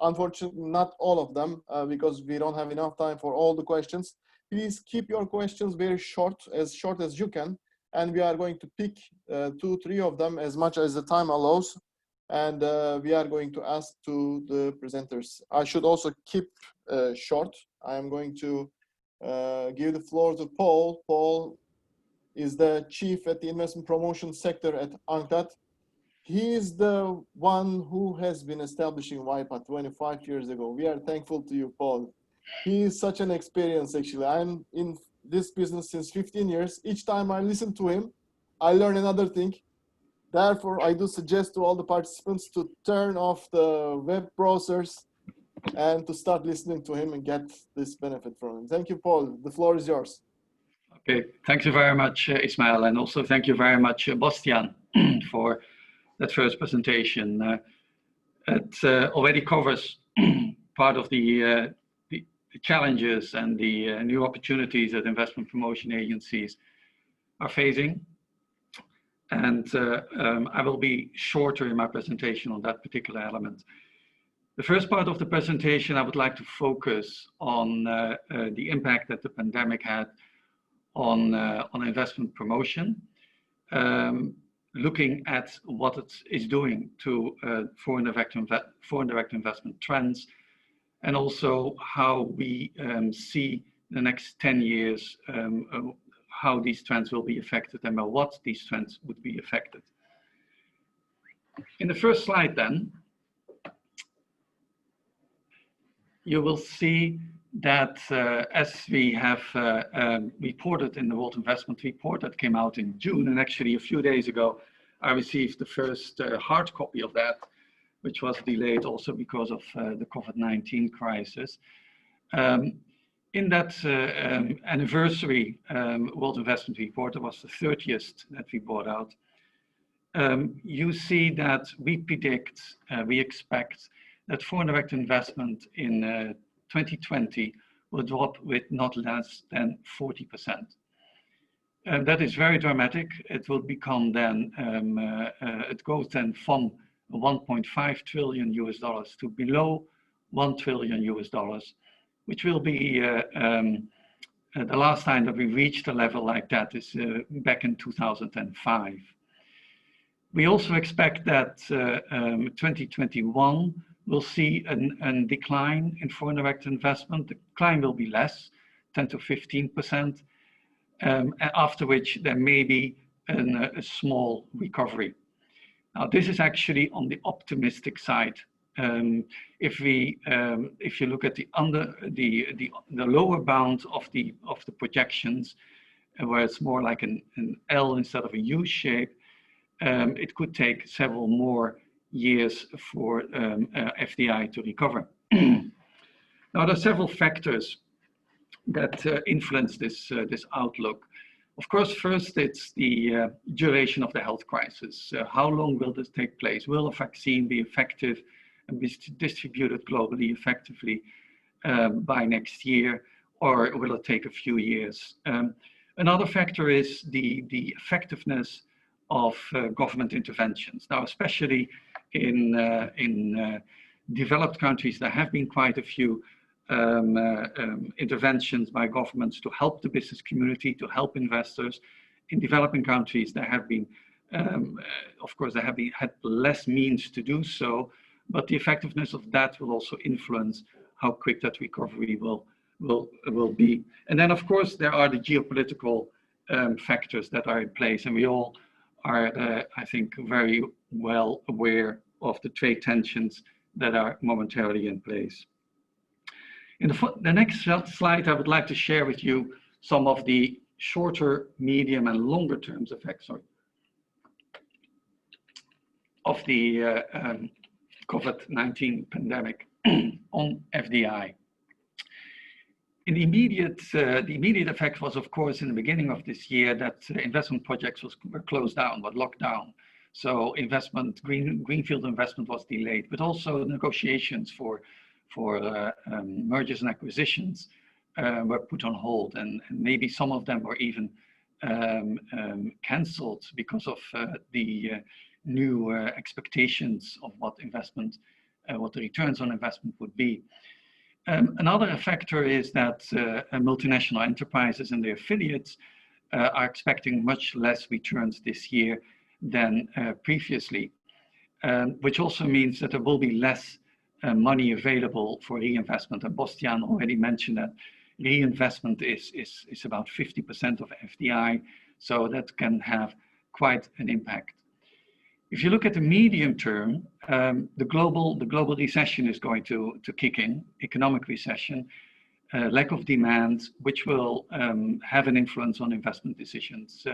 Unfortunately, not all of them, because we don't have enough time for all the questions. Please keep your questions very short as you can, and we are going to pick 2-3 of them as much as the time allows, and we are going to ask to the presenters. I should also keep short. I am going to give the floor to Paul. Paul is the chief at the investment promotion sector at UNCTAD. He is the one who has been establishing WIPA 25 years ago. We are thankful to you, Paul. He is such an experience, actually. I'm in this business since 15 years. Each time I listen to him, I learn another thing. Therefore, I do suggest to all the participants to turn off the web browsers and to start listening to him and get this benefit from him. Thank you, Paul. The floor is yours. Okay, thank you very much, Ismail, and also thank you very much, Boštjan, for that first presentation. It already covers part of the challenges and the new opportunities that investment promotion agencies are facing. And I will be shorter in my presentation on that particular element. The first part of the presentation, I would like to focus on the impact that the pandemic had on investment promotion, looking at what it is doing to foreign direct investment trends, and also how we see the next 10 years, how these trends will be affected and by what these trends would be affected. In the first slide then, you will see that as we have reported in the World Investment Report that came out in June, and actually a few days ago, I received the first hard copy of that, which was delayed also because of the COVID-19 crisis. In that anniversary World Investment Report, it was the 30th that we brought out, you see that we predict, we expect that foreign direct investment in 2020 will drop with not less than 40%. That is very dramatic. It will become then, it goes then from $1.5 trillion to below $1 trillion, which will be the last time that we reached a level like that is back in 2005. We also expect that 2021 will see a decline in foreign direct investment. The decline will be less, 10 to 15%, after which there may be a small recovery. Now, this is actually on the optimistic side. If you look at the lower bound of the projections, where it's more like an L instead of a U shape, it could take several more years for FDI to recover. Now, there are several factors that influence this outlook. Of course, first, it's the duration of the health crisis. How long will this take place? Will a vaccine be effective and be distributed globally effectively by next year, or will it take a few years? Another factor is the effectiveness of government interventions. Now, especially in developed countries, there have been quite a few interventions by governments to help the business community, to help investors. In developing countries, there have been, of course, had less means to do so, but the effectiveness of that will also influence how quick that recovery will be. And then, of course, there are the geopolitical factors that are in place, and we all are, I think, very well aware of the trade tensions that are momentarily in place. In the next slide, I would like to share with you some of the shorter, medium, and longer term effects. the COVID-19 pandemic on FDI. In the immediate effect was, of course, in the beginning of this year that investment projects were closed down, were locked down. So greenfield investment was delayed, but also negotiations for mergers and acquisitions were put on hold, and maybe some of them were even cancelled because of the new expectations of what the returns on investment would be. Another factor is that multinational enterprises and their affiliates are expecting much less returns this year than previously, which also means that there will be less money available for reinvestment. And Bastiaan already mentioned that reinvestment is about 50% of FDI, so that can have quite an impact. If you look at the medium term, the global recession is going to kick in, economic recession, lack of demand, which will have an influence on investment decisions.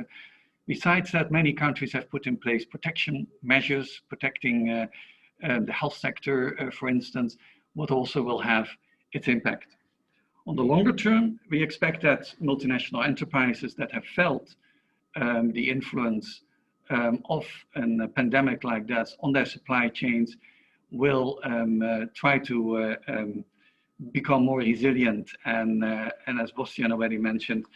Besides that, many countries have put in place protection measures, protecting the health sector, for instance, what also will have its impact. On the longer term, we expect that multinational enterprises that have felt the influence of a pandemic like that on their supply chains will try to become more resilient. And as Bastiaan already mentioned,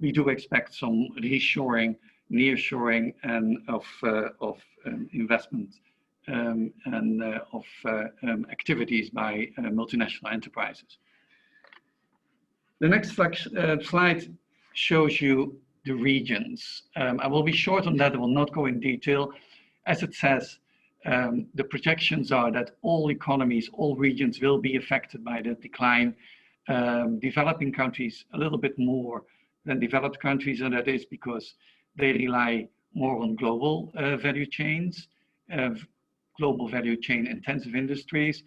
we do expect some reshoring, nearshoring, and of investment and of activities by multinational enterprises. The next slide shows you the regions. I will be short on that. I will not go in detail. As it says, the projections are that all economies, all regions will be affected by the decline. Developing countries a little bit more than developed countries, and that is because they rely more on global value chains, global value chain intensive industries.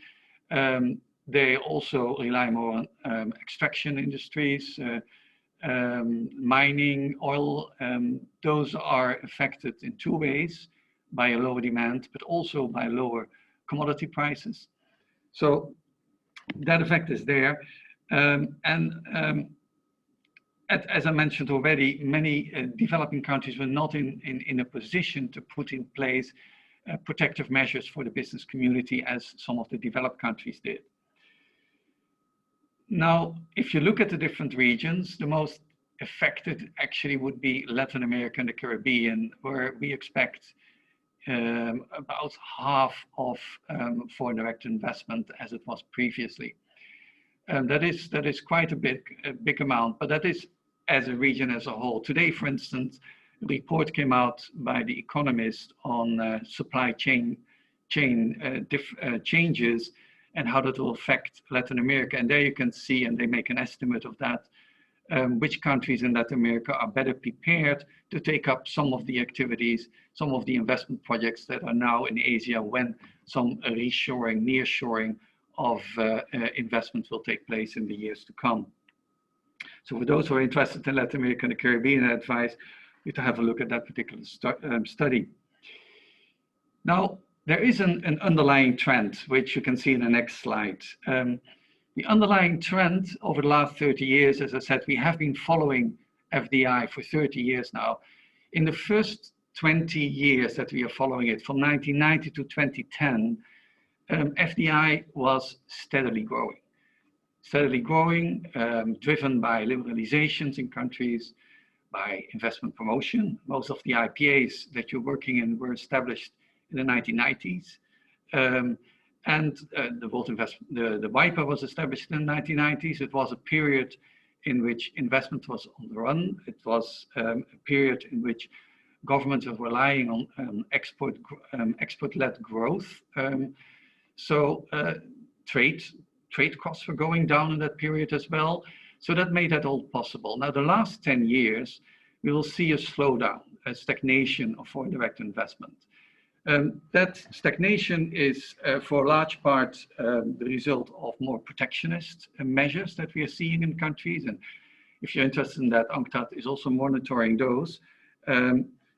They also rely more on extraction industries, mining, oil. Those are affected in two ways, by a lower demand, but also by lower commodity prices. So that effect is there. As I mentioned already, many developing countries were not in a position to put in place protective measures for the business community as some of the developed countries did. Now, if you look at the different regions, the most affected actually would be Latin America and the Caribbean, where we expect about half of foreign direct investment as it was previously. That is quite a big amount, but that is as a region as a whole. Today, for instance, a report came out by The Economist on supply chain changes and how that will affect Latin America. And there you can see, and they make an estimate of that, which countries in Latin America are better prepared to take up some of the activities, some of the investment projects that are now in Asia when some reshoring, nearshoring of investment will take place in the years to come. So for those who are interested in Latin America and the Caribbean, I advise you to have a look at that particular study. Now, there is an underlying trend, which you can see in the next slide. The underlying trend over the last 30 years, as I said, we have been following FDI for 30 years now. In the first 20 years that we are following it, from 1990 to 2010, FDI was steadily growing. Driven by liberalizations in countries, by investment promotion. Most of the IPAs that you're working in were established in the 1990s. The WIPA was established in the 1990s. It was a period in which investment was on the run. It was a period in which governments were relying on export-led growth. Trade costs were going down in that period as well. So that made that all possible. Now, the last 10 years, we will see a slowdown, a stagnation of foreign direct investment. That stagnation is, for a large part, the result of more protectionist measures that we are seeing in countries. And if you're interested in that, UNCTAD is also monitoring those.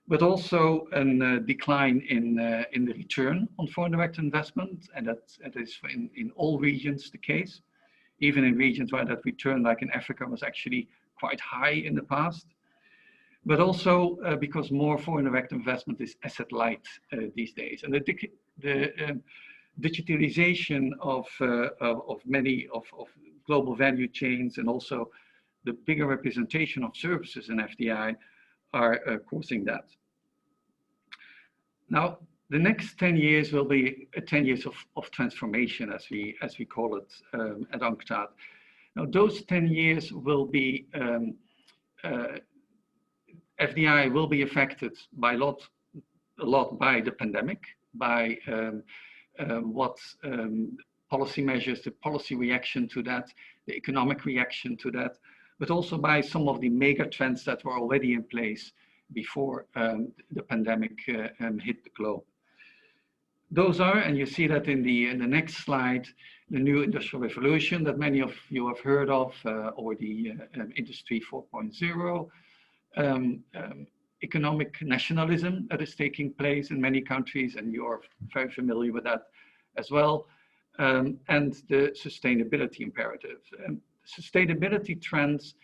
but also a decline in the return on foreign direct investment, and that is in all regions the case, even in regions where that return, like in Africa, was actually quite high in the past. But also because more foreign direct investment is asset light these days, and the digitalization of many of global value chains, and also the bigger representation of services in FDI are causing that. Now, the next 10 years will be 10 years of transformation, as we call it at UNCTAD. Now, those 10 years will be, FDI will be affected by a lot by the pandemic, by what policy measures, the policy reaction to that, the economic reaction to that, but also by some of the mega trends that were already in place before the pandemic hit the globe. Those are, and you see that in the next slide, the new industrial revolution that many of you have heard of, or the Industry 4.0, economic nationalism that is taking place in many countries, and you're very familiar with that as well, and the sustainability imperative. Sustainability trends,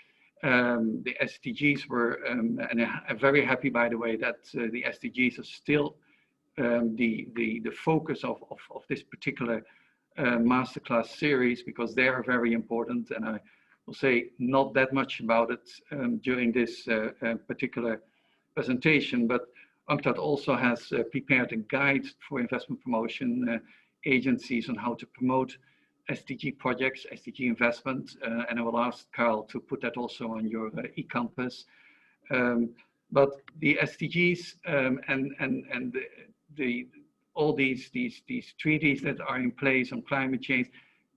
the SDGs were, and I'm very happy, by the way, that the SDGs are still the focus of this particular masterclass series, because they are very important, and I will say not that much about it during this particular presentation, but UNCTAD also has prepared a guide for investment promotion agencies on how to promote SDG projects, SDG investment, and I will ask Carl to put that also on your e-campus. But the SDGs and all these treaties that are in place on climate change,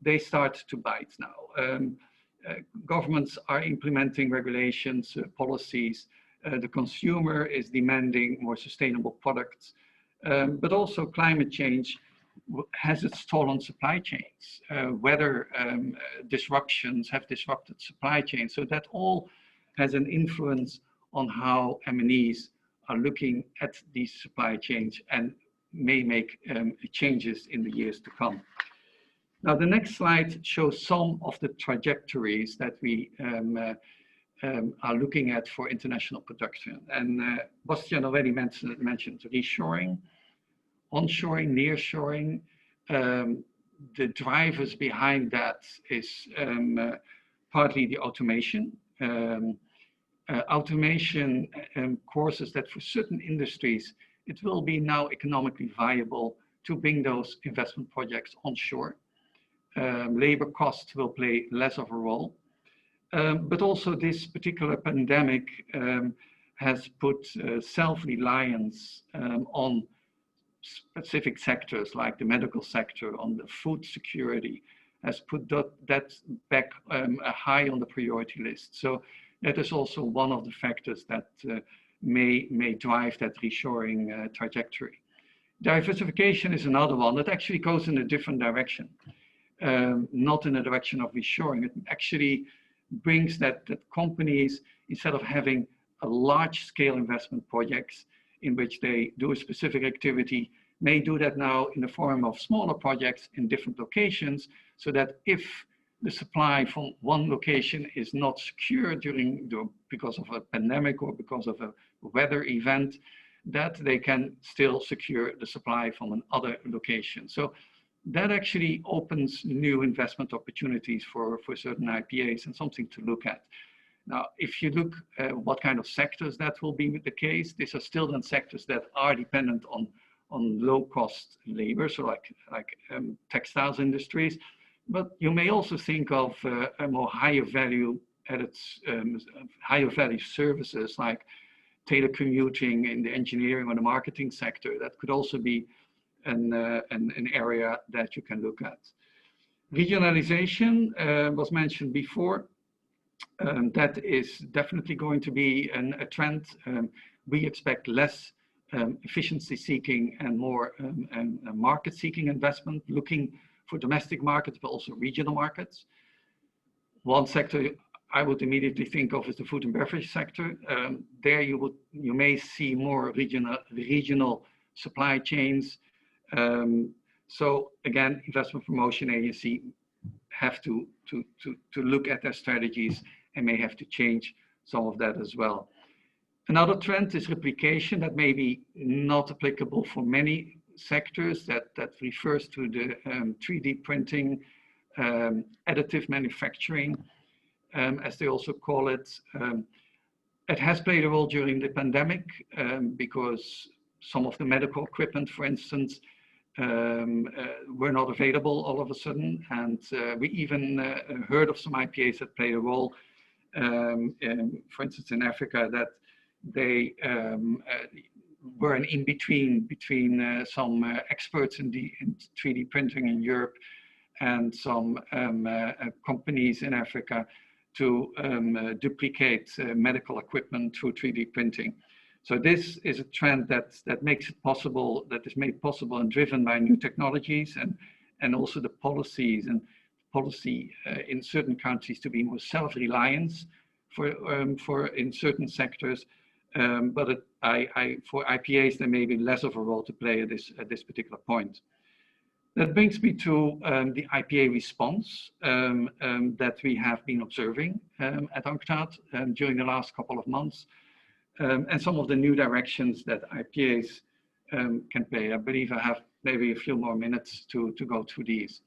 they start to bite now. Governments are implementing regulations, policies. The consumer is demanding more sustainable products, but also climate change has its toll on supply chains. Weather disruptions have disrupted supply chains. So that all has an influence on how M&Es are looking at these supply chains and may make changes in the years to come. Now, the next slide shows some of the trajectories that we are looking at for international production. And Bastian already mentioned reshoring, onshoring, nearshoring. The drivers behind that is partly the automation. Automation causes that for certain industries, it will be now economically viable to bring those investment projects onshore. Labor costs will play less of a role. But also this particular pandemic has put self-reliance on specific sectors like the medical sector, on the food security, has put that back high on the priority list. So that is also one of the factors that may drive that reshoring trajectory. Diversification is another one that actually goes in a different direction, not in the direction of reshoring. It actually brings that companies, instead of having a large scale investment projects in which they do a specific activity, may do that now in the form of smaller projects in different locations, so that if the supply from one location is not secure because of a pandemic or because of a weather event, that they can still secure the supply from another location. So that actually opens new investment opportunities for certain IPAs and something to look at. Now, if you look at what kind of sectors that will be the case, these are still then sectors that are dependent on low-cost labor, so like textiles industries. But you may also think of a more higher value services like telecommuting in the engineering or the marketing sector. That could also be an area that you can look at. Regionalization was mentioned before. That is definitely going to be a trend. We expect less efficiency seeking and more market seeking investment, looking for domestic markets, but also regional markets. One sector I would immediately think of is the food and beverage sector. There you may see more regional supply chains. So again, investment promotion agency have to look at their strategies and may have to change some of that as well. Another trend is replication that may be not applicable for many sectors. That refers to the 3D printing, additive manufacturing, as they also call it. It has played a role during the pandemic because some of the medical equipment, for instance, were not available all of a sudden. And we even heard of some IPAs that played a role, for instance, in Africa, that they were an in-between between some experts in 3D printing in Europe and some companies in Africa to duplicate medical equipment through 3D printing. So this is a trend that makes it possible, that is made possible and driven by new technologies and also the policies and policy in certain countries to be more self-reliant for in certain sectors. But for IPAs, there may be less of a role to play at this particular point. That brings me to the IPA response that we have been observing at UNCTAD during the last couple of months, and some of the new directions that IPAs can play. I believe I have maybe a few more minutes to go through these.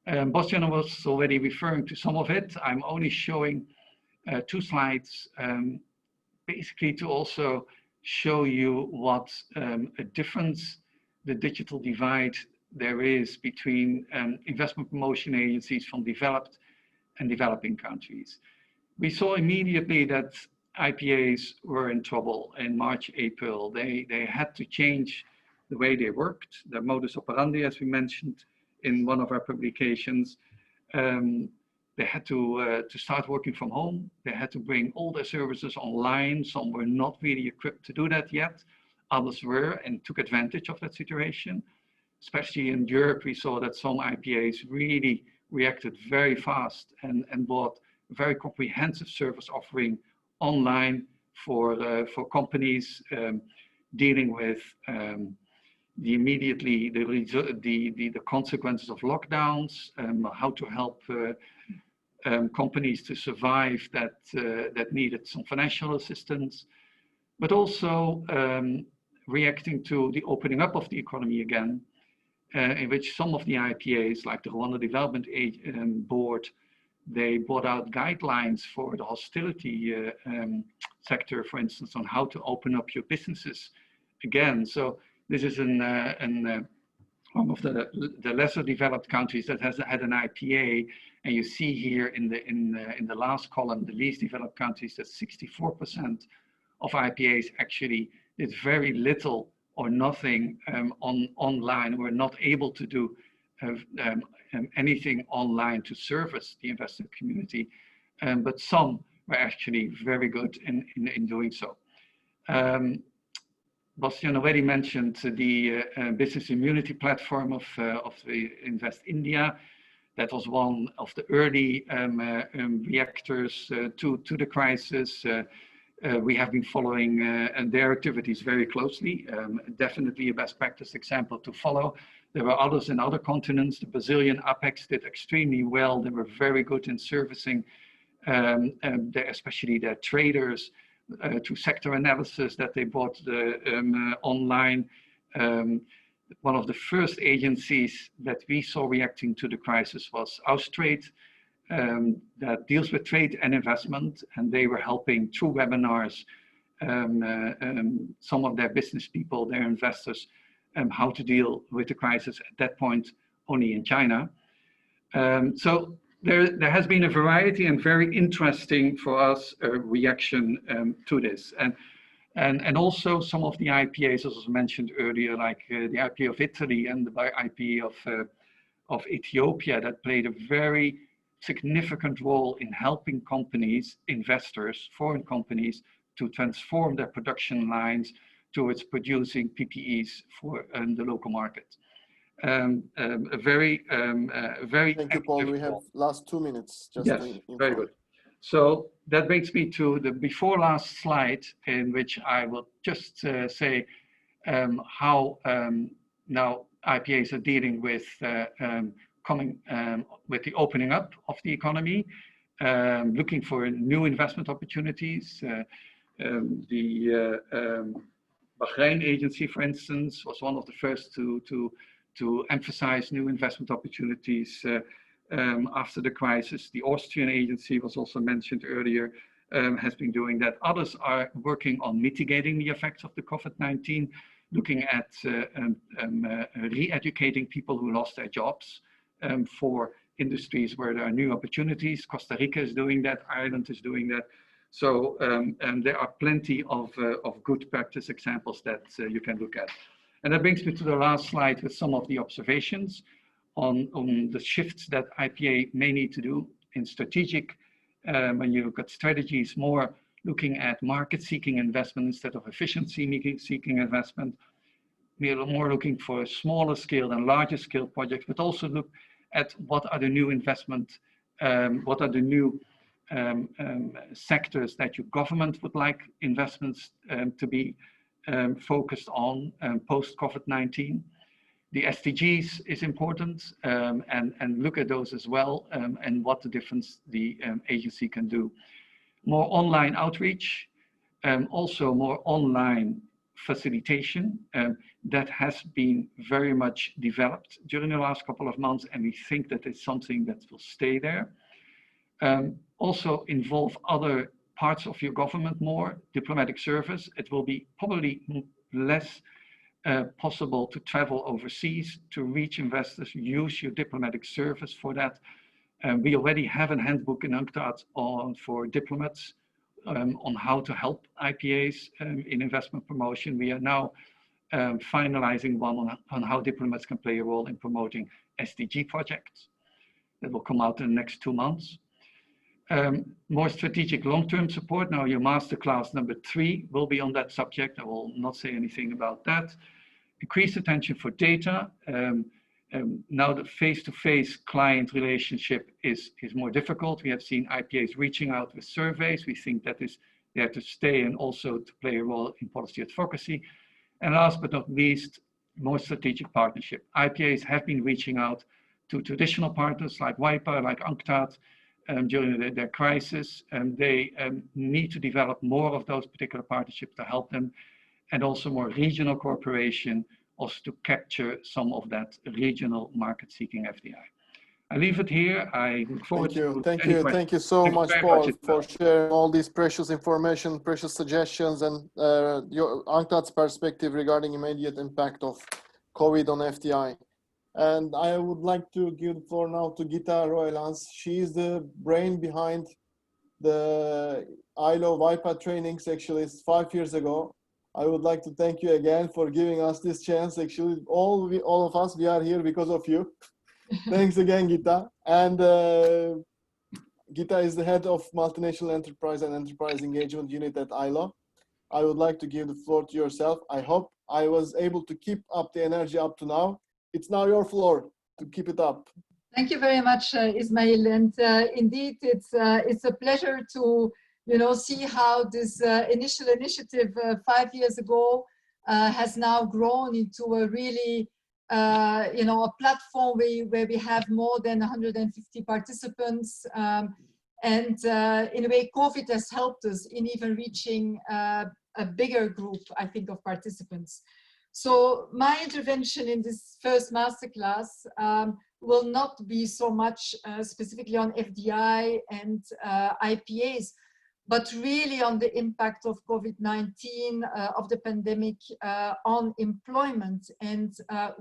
Bastian was already referring to some of it. I'm only showing 2 slides, basically to also show you what a difference the digital divide there is between investment promotion agencies from developed and developing countries. We saw immediately that IPAs were in trouble in March, April. They had to change the way they worked, their modus operandi, as we mentioned in one of our publications. They had to start working from home. They had to bring all their services online. Some were not really equipped to do that yet. Others were and took advantage of that situation. Especially in Europe, we saw that some IPAs really reacted very fast and bought a very comprehensive service offering online for companies dealing with the consequences of lockdowns, how to help companies to survive that needed some financial assistance, but also reacting to the opening up of the economy again, in which some of the IPAs, like the Rwanda Development Board, they brought out guidelines for the hospitality sector, for instance, on how to open up your businesses again. So this is one of the lesser developed countries that has had an IPA, and you see here in the last column, the least developed countries, that 64% of IPAs actually did very little or nothing online. We're not able to do anything online to service the investor community, but some were actually very good in doing so. Bastian already mentioned the business immunity platform of the Invest India. That was one of the early reactors to the crisis. We have been following their activities very closely. Definitely a best practice example to follow. There were others in other continents. The Brazilian Apex did extremely well. They were very good in servicing, especially their traders, to sector analysis that they brought online. One of the first agencies that we saw reacting to the crisis was Austrade, that deals with trade and investment, and they were helping through webinars some of their business people, their investors, how to deal with the crisis at that point only in China. So there has been a variety and very interesting for us reaction to this. And also some of the IPAs, as was mentioned earlier, like the IPA of Italy and the IPA of Ethiopia, that played a very significant role in helping companies, investors, foreign companies, to transform their production lines towards producing PPEs for the local market. A very Thank you, Paul. We have last 2 minutes. Just yes, very good. So that brings me to the before last slide, in which I will just say how now IPAs are dealing with with the opening up of the economy, looking for new investment opportunities. The Bahrain agency, for instance, was one of the first to emphasize new investment opportunities after the crisis. The Austrian agency was also mentioned earlier, has been doing that. Others are working on mitigating the effects of the COVID-19, looking at re-educating people who lost their jobs for industries where there are new opportunities. Costa Rica is doing that, Ireland is doing that. So and there are plenty of good practice examples that you can look at. And that brings me to the last slide with some of the observations on the shifts that IPA may need to do in strategic. When you look at strategies, more looking at market-seeking investment instead of efficiency-seeking investment. We are more looking for smaller scale and larger scale projects, but also look at what are the new investment, what are the new sectors that your government would like investments to be focused on post-COVID-19. The SDGs is important, and look at those as well, and what the difference the agency can do. More online outreach, also more online facilitation that has been very much developed during the last couple of months, and we think that it's something that will stay there. Also involve other parts of your government more, diplomatic service. It will be probably less possible to travel overseas to reach investors. Use your diplomatic service for that. We already have a handbook in UNCTAD for diplomats on how to help IPAs in investment promotion. We are now finalizing one on how diplomats can play a role in promoting SDG projects. That will come out in the next 2 months. More strategic long-term support. Now your masterclass number 3 will be on that subject. I will not say anything about that. Increased attention for data. Now the face-to-face client relationship is more difficult. We have seen IPAs reaching out with surveys. We think that is there to stay and also to play a role in policy advocacy. And last but not least, more strategic partnership. IPAs have been reaching out to traditional partners like WIPA, like UNCTAD, during their crisis, and they need to develop more of those particular partnerships to help them, and also more regional cooperation, also to capture some of that regional market-seeking FDI. I leave it here. I look forward to Thank you so much, Paul, for sharing all this precious information, precious suggestions, and your UNCTAD's perspective regarding immediate impact of COVID on FDI. And I would like to give the floor now to Gita Roylans. She is the brain behind the ILO WIPA trainings, actually 5 years ago. I would like to thank you again for giving us this chance. Actually, all of us, we are here because of you. Thanks again, Gita. And Gita is the head of multinational enterprise and enterprise engagement unit at ILO. I would like to give the floor to yourself. I hope I was able to keep up the energy up to now. It's now your floor to keep it up. Thank you very much, Ismail. And indeed, it's a pleasure to see how this initial initiative 5 years ago has now grown into a really a platform where we have more than 150 participants. And in a way, COVID has helped us in even reaching a bigger group, I think, of participants. So my intervention in this first masterclass will not be so much specifically on FDI and IPAs, but really on the impact of COVID-19, of the pandemic on employment, and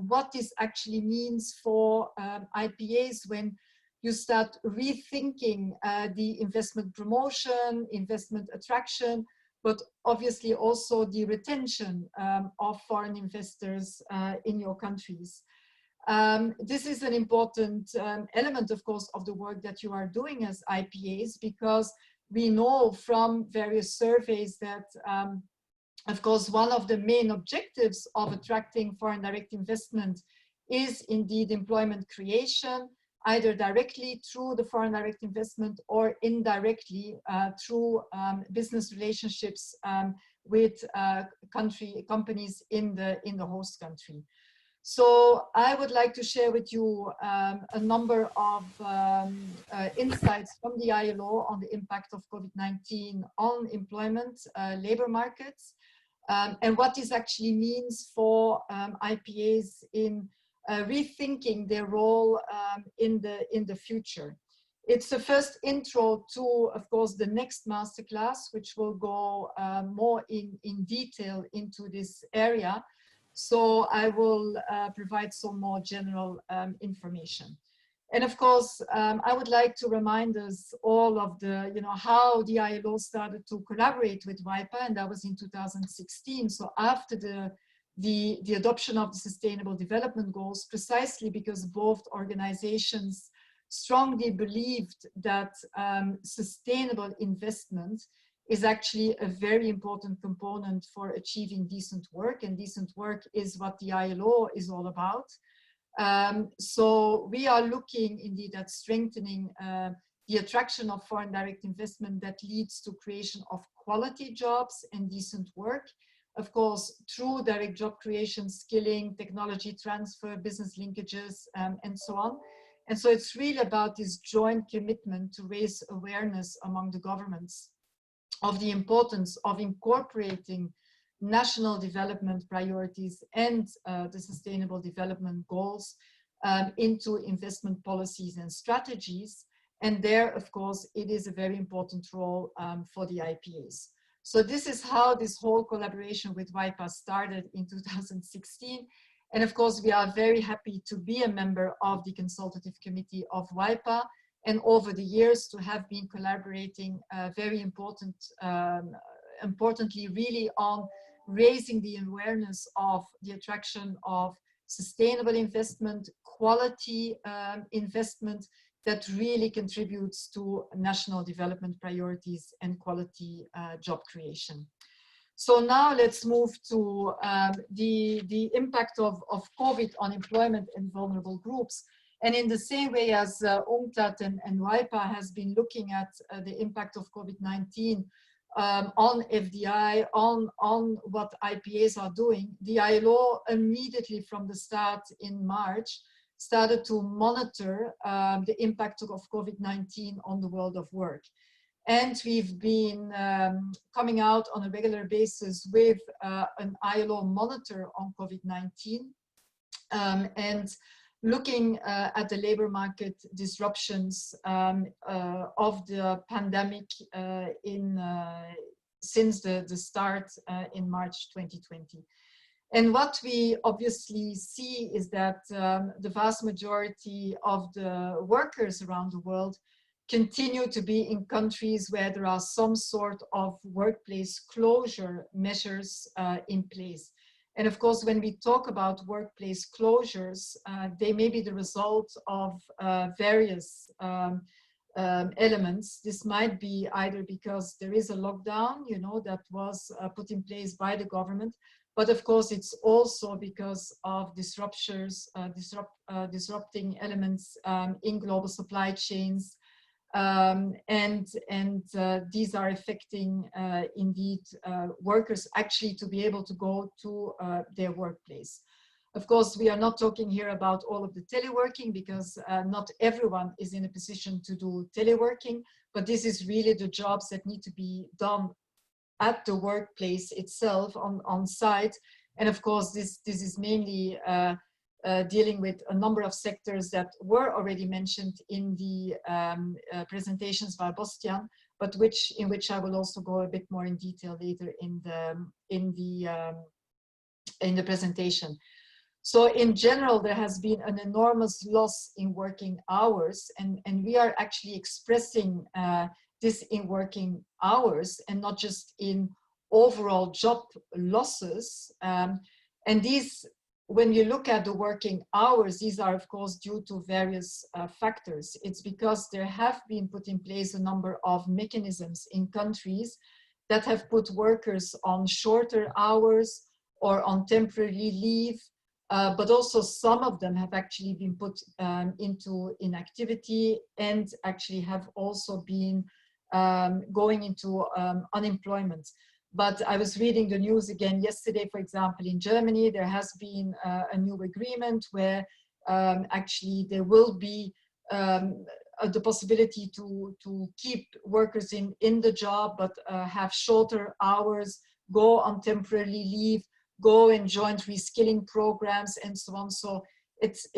what this actually means for IPAs when you start rethinking the investment promotion, investment attraction, but obviously also the retention of foreign investors in your countries. This is an important element, of course, of the work that you are doing as IPAs, because we know from various surveys that, of course, one of the main objectives of attracting foreign direct investment is indeed employment creation. either directly through the foreign direct investment or indirectly through business relationships with companies in the host country. So I would like to share with you a number of insights from the ILO on the impact of COVID-19 on employment, labor markets, and what this actually means for IPAs in rethinking their role in the future. It's the first intro to, of course, the next masterclass, which will go more in detail into this area. So I will provide some more general information. And of course, I would like to remind us all of the, how the ILO started to collaborate with WIPA, and that was in 2016. So after the adoption of the Sustainable Development Goals, precisely because both organizations strongly believed that sustainable investment is actually a very important component for achieving decent work, and decent work is what the ILO is all about. So we are looking indeed at strengthening the attraction of foreign direct investment that leads to creation of quality jobs and decent work. Of course, through direct job creation, skilling, technology transfer, business linkages, and so on. And so it's really about this joint commitment to raise awareness among the governments of the importance of incorporating national development priorities and the Sustainable Development Goals into investment policies and strategies. And there, of course, it is a very important role for the IPAs. So this is how this whole collaboration with WIPA started in 2016. And of course, we are very happy to be a member of the consultative committee of WIPA, and over the years to have been collaborating very importantly really on raising the awareness of the attraction of sustainable investment, quality investment that really contributes to national development priorities and quality job creation. So now let's move to the impact of COVID on employment and vulnerable groups. And in the same way as UNCTAD and WIPA has been looking at the impact of COVID-19 on FDI, on what IPAs are doing, the ILO immediately from the start in March started to monitor the impact of COVID-19 on the world of work. And we've been coming out on a regular basis with an ILO monitor on COVID-19 and looking at the labor market disruptions of the pandemic since the start in March 2020. And what we obviously see is that the vast majority of the workers around the world continue to be in countries where there are some sort of workplace closure measures in place. And of course, when we talk about workplace closures, they may be the result of various elements. This might be either because there is a lockdown, that was put in place by the government, but of course, it's also because of disrupting elements in global supply chains, and these are affecting indeed workers actually to be able to go to their workplace. Of course, we are not talking here about all of the teleworking because not everyone is in a position to do teleworking, but this is really the jobs that need to be done at the workplace itself on site. And of course, this is mainly dealing with a number of sectors that were already mentioned in the presentations by Bastian, but in which I will also go a bit more in detail later in the presentation. So in general, there has been an enormous loss in working hours, and we are actually expressing this in working hours and not just in overall job losses. And these, when you look at the working hours, these are of course due to various factors. It's because there have been put in place a number of mechanisms in countries that have put workers on shorter hours or on temporary leave, but also some of them have actually been put into inactivity and actually have also been going into unemployment. But I was reading the news again yesterday, for example, in Germany, there has been a new agreement where actually there will be the possibility to keep workers in the job, but have shorter hours, go on temporary leave, go and join reskilling programs and so on. So it's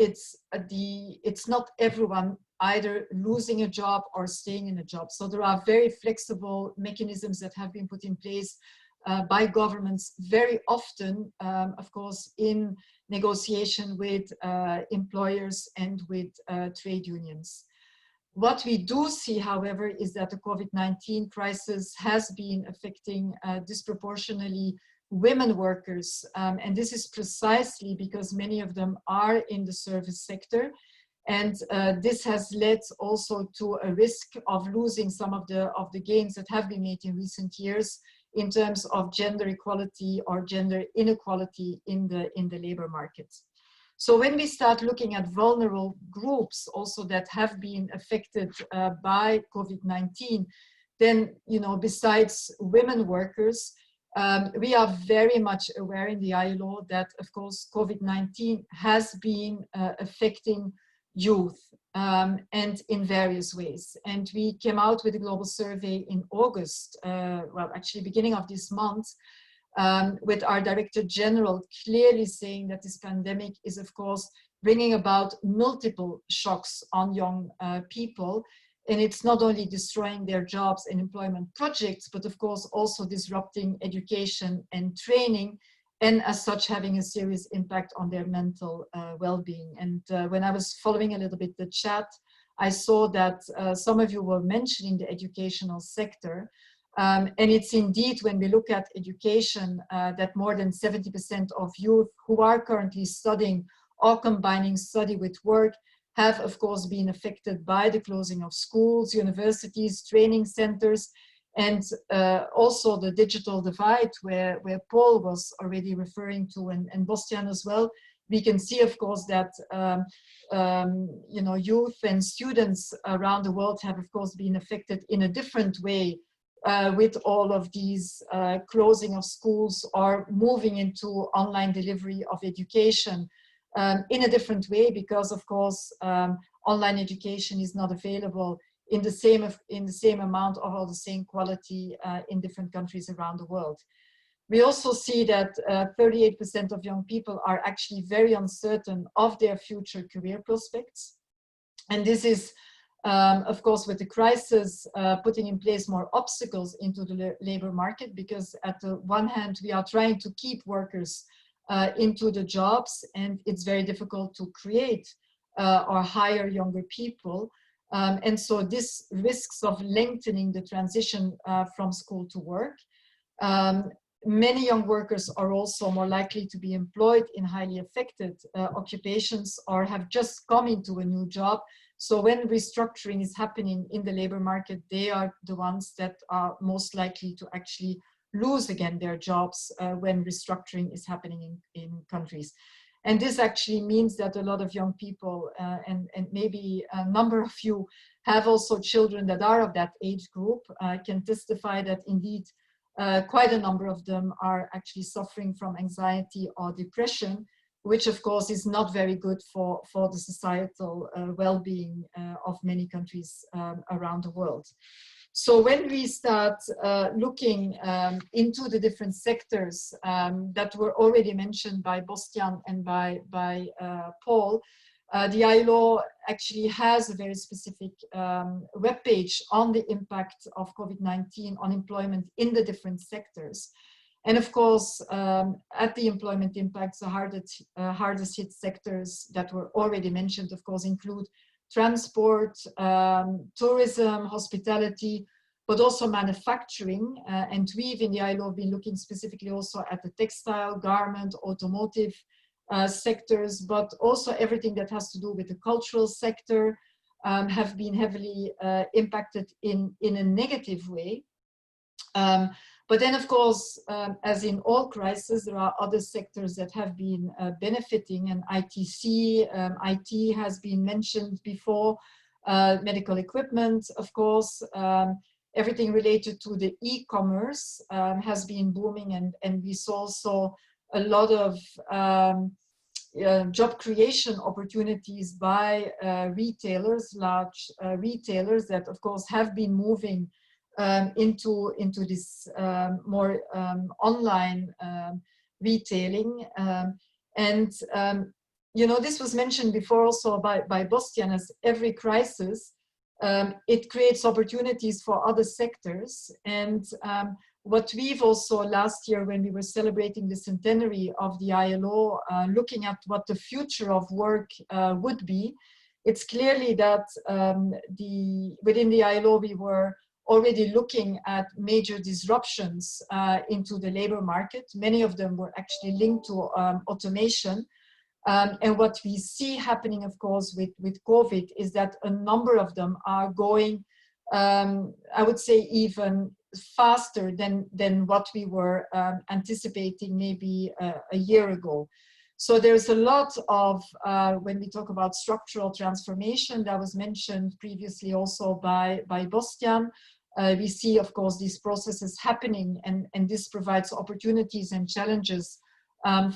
not everyone either losing a job or staying in a job. So there are very flexible mechanisms that have been put in place by governments very often, of course, in negotiation with employers and with trade unions. What we do see, however, is that the COVID-19 crisis has been affecting disproportionately women workers. And this is precisely because many of them are in the service sector. And this has led also to a risk of losing some of the gains that have been made in recent years in terms of gender equality or gender inequality in the labor market. So when we start looking at vulnerable groups also that have been affected by COVID-19, then, you know, besides women workers, we are very much aware in the ILO that, of course, COVID-19 has been affecting youth and in various ways. And we came out with a global survey in August, well, actually beginning of this month, with our Director General clearly saying that this pandemic is, of course, bringing about multiple shocks on young people. And it's not only destroying their jobs and employment projects, but of course also disrupting education and training, and as such having a serious impact on their mental well-being. And when I was following a little bit the chat, I saw that some of you were mentioning the educational sector. And it's indeed, when we look at education, that more than 70% of youth who are currently studying or combining study with work have, of course, been affected by the closing of schools, universities, training centers, and also the digital divide where Paul was already referring to, and Bastian as well. We can see, of course, that you know, youth and students around the world have, of course, been affected in a different way with all of these closing of schools or moving into online delivery of education in a different way, because of course online education is not available in the same amount or the same quality in different countries around the world. We also see that 38% of young people are actually very uncertain of their future career prospects. And this is, of course, with the crisis, putting in place more obstacles into the labor market, because at the one hand, we are trying to keep workers into the jobs, and it's very difficult to create or hire younger people. And so this risks of lengthening the transition from school to work. Many young workers are also more likely to be employed in highly affected occupations or have just come into a new job. So when restructuring is happening in the labor market, they are the ones that are most likely to actually lose again their jobs when restructuring is happening in countries. And this actually means that a lot of young people, and maybe a number of you have also children that are of that age group, can testify that indeed quite a number of them are actually suffering from anxiety or depression, which of course is not very good for the societal well-being of many countries around the world. So when we start looking into the different sectors that were already mentioned by Bastian and by Paul, the ILO actually has a very specific webpage on the impact of COVID-19 on employment in the different sectors. And of course, at the employment impacts, the hardest hit sectors that were already mentioned, of course, include transport, tourism, hospitality, but also manufacturing. And we've in the ILO been looking specifically also at the textile, garment, automotive sectors, but also everything that has to do with the cultural sector have been heavily impacted in a negative way. But then, of course, as in all crises, there are other sectors that have been benefiting, and IT has been mentioned before, medical equipment, of course, everything related to the e-commerce has been booming, and we saw also a lot of job creation opportunities by retailers, large retailers that, of course, have been moving into this more online retailing. You know, this was mentioned before also by Bastian, as every crisis, it creates opportunities for other sectors. And what we've also last year, when we were celebrating the centenary of the ILO, looking at what the future of work would be, it's clearly that within the ILO, we were already looking at major disruptions into the labor market. Many of them were actually linked to automation. And what we see happening, of course, with COVID is that a number of them are going, I would say, even faster than what we were anticipating maybe a year ago. So there's a lot of, when we talk about structural transformation, that was mentioned previously also by Bastian, we see, of course, these processes happening, and this provides opportunities and challenges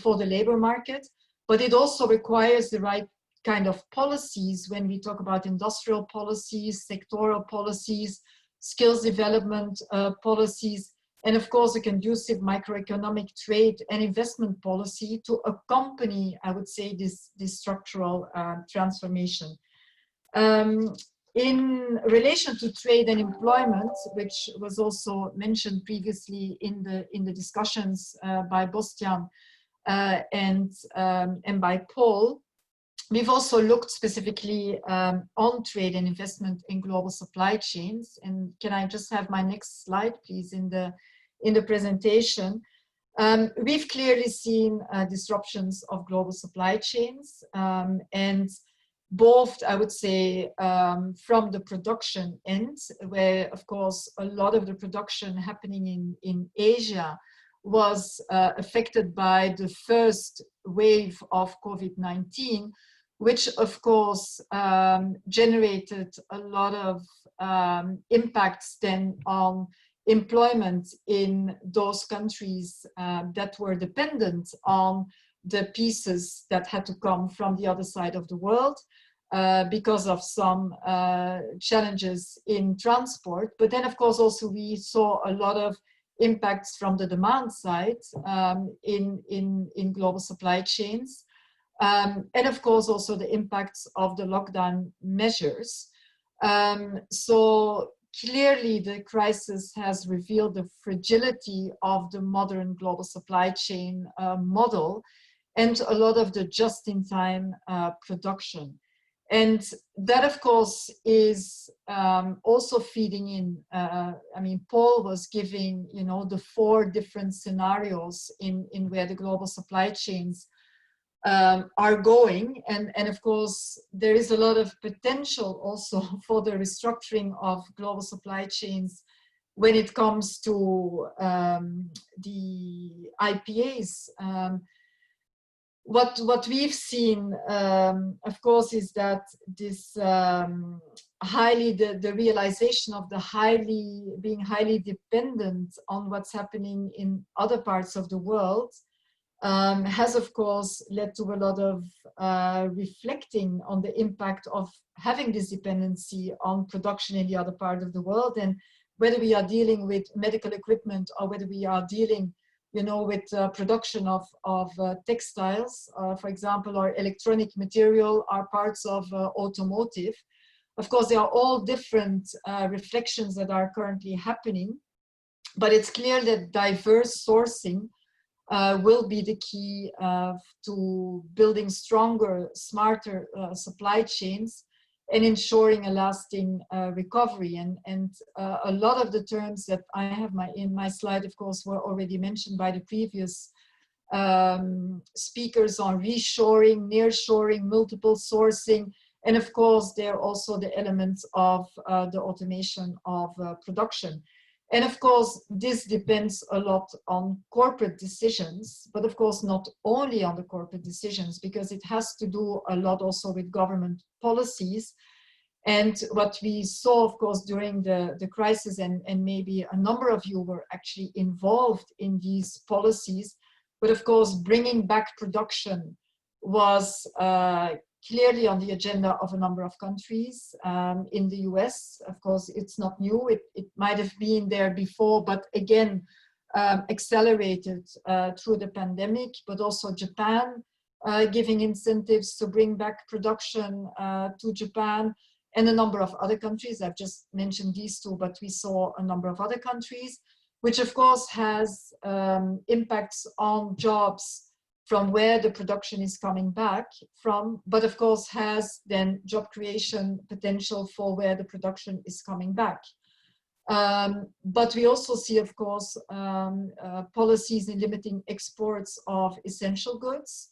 for the labor market. But it also requires the right kind of policies when we talk about industrial policies, sectoral policies, skills development policies, and of course a conducive macroeconomic trade and investment policy to accompany, I would say, this structural transformation. In relation to trade and employment, which was also mentioned previously in the discussions by Bastian and by Paul, we've also looked specifically on trade and investment in global supply chains. And can I just have my next slide, please, in the presentation? We've clearly seen disruptions of global supply chains, and both, I would say, from the production end, where, of course, a lot of the production happening in Asia was affected by the first wave of COVID-19, which, of course, generated a lot of impacts then on employment in those countries that were dependent on the pieces that had to come from the other side of the world because of some challenges in transport. But then, of course, also we saw a lot of impacts from the demand side in global supply chains. And of course, also the impacts of the lockdown measures. So clearly the crisis has revealed the fragility of the modern global supply chain model and a lot of the just-in-time production. And that, of course, is also feeding in. I mean, Paul was giving, you know, the 4 different scenarios in where the global supply chains are going. And of course, there is a lot of potential also for the restructuring of global supply chains when it comes to the IPAs. What we've seen, of course, is that this the realization of being highly dependent on what's happening in other parts of the world has, of course, led to a lot of reflecting on the impact of having this dependency on production in the other part of the world, and whether we are dealing with medical equipment or whether we are dealing, you know, with production of textiles, for example, or electronic material, are parts of automotive. Of course, they are all different reflections that are currently happening, but it's clear that diverse sourcing will be the key to building stronger, smarter supply chains and ensuring a lasting recovery. And a lot of the terms that I have in my slide, of course, were already mentioned by the previous speakers on reshoring, nearshoring, multiple sourcing, and of course, there are also the elements of the automation of production. And of course, this depends a lot on corporate decisions, but of course not only on the corporate decisions, because it has to do a lot also with government policies. And what we saw, of course, during the crisis, and maybe a number of you were actually involved in these policies, but of course, bringing back production was clearly on the agenda of a number of countries. In the US, of course, it's not new. It might have been there before, but again, accelerated through the pandemic, but also Japan giving incentives to bring back production to Japan, and a number of other countries. I've just mentioned these two, but we saw a number of other countries, which of course has impacts on jobs from where the production is coming back from, but of course has then job creation potential for where the production is coming back. But we also see, of course, policies in limiting exports of essential goods,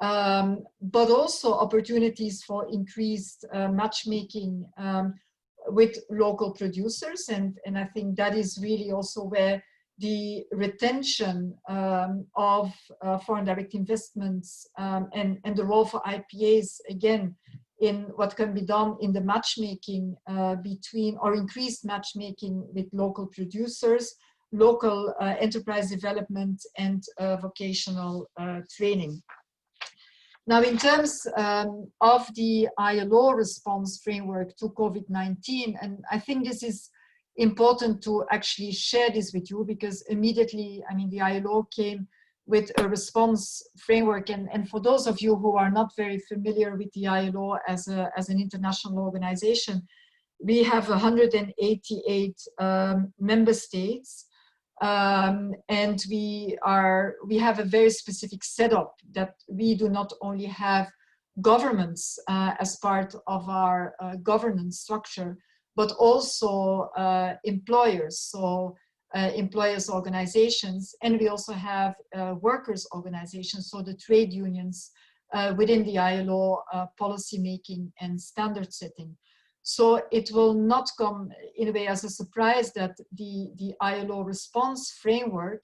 but also opportunities for increased matchmaking with local producers. And I think that is really also where the retention of foreign direct investments and the role for IPAs, again, in what can be done in the matchmaking between, or increased matchmaking with local producers, local enterprise development, and vocational training. Now, in terms of the ILO response framework to COVID-19, and I think this is important to actually share this with you, because immediately, I mean, the ILO came with a response framework. And for those of you who are not very familiar with the ILO as an international organization, we have 188 member states. And we have a very specific setup that we do not only have governments as part of our governance structure, but also employers, so employers organizations, and we also have workers organizations, so the trade unions within the ILO policy making and standard setting. So it will not come in a way as a surprise that the ILO response framework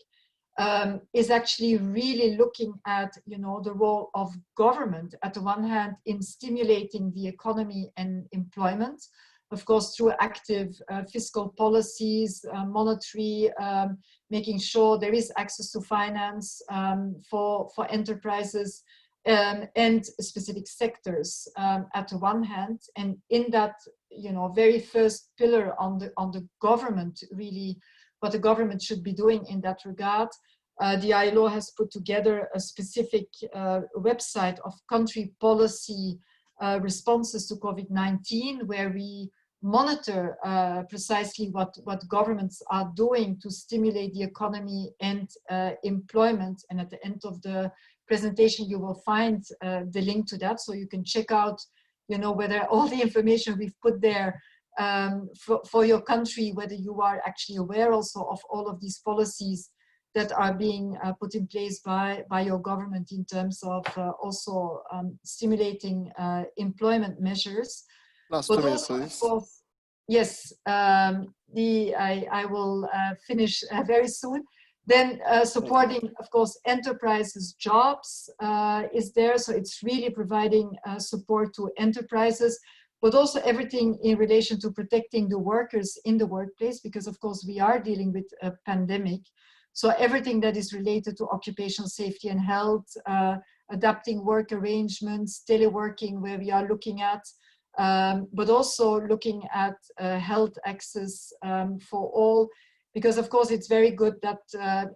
is actually really looking at, you know, the role of government at the one hand in stimulating the economy and employment, of course, through active fiscal policies, monetary, making sure there is access to finance for enterprises and specific sectors at the one hand. And in that, you know, very first pillar on the government, really what the government should be doing in that regard, the ILO has put together a specific website of country policy responses to COVID-19, where we monitor precisely what governments are doing to stimulate the economy and employment. And at the end of the presentation, you will find the link to that, so you can check out, you know, whether all the information we've put there for your country, whether you are actually aware also of all of these policies that are being put in place by your government in terms of also stimulating employment measures. Last But 2 minutes, also, please. of course, yes, I will finish very soon. Then supporting, of course, enterprises' jobs is there. So it's really providing support to enterprises, but also everything in relation to protecting the workers in the workplace, because of course we are dealing with a pandemic. So everything that is related to occupational safety and health, adapting work arrangements, teleworking, where we are looking at, but also looking at health access for all, because of course it's very good that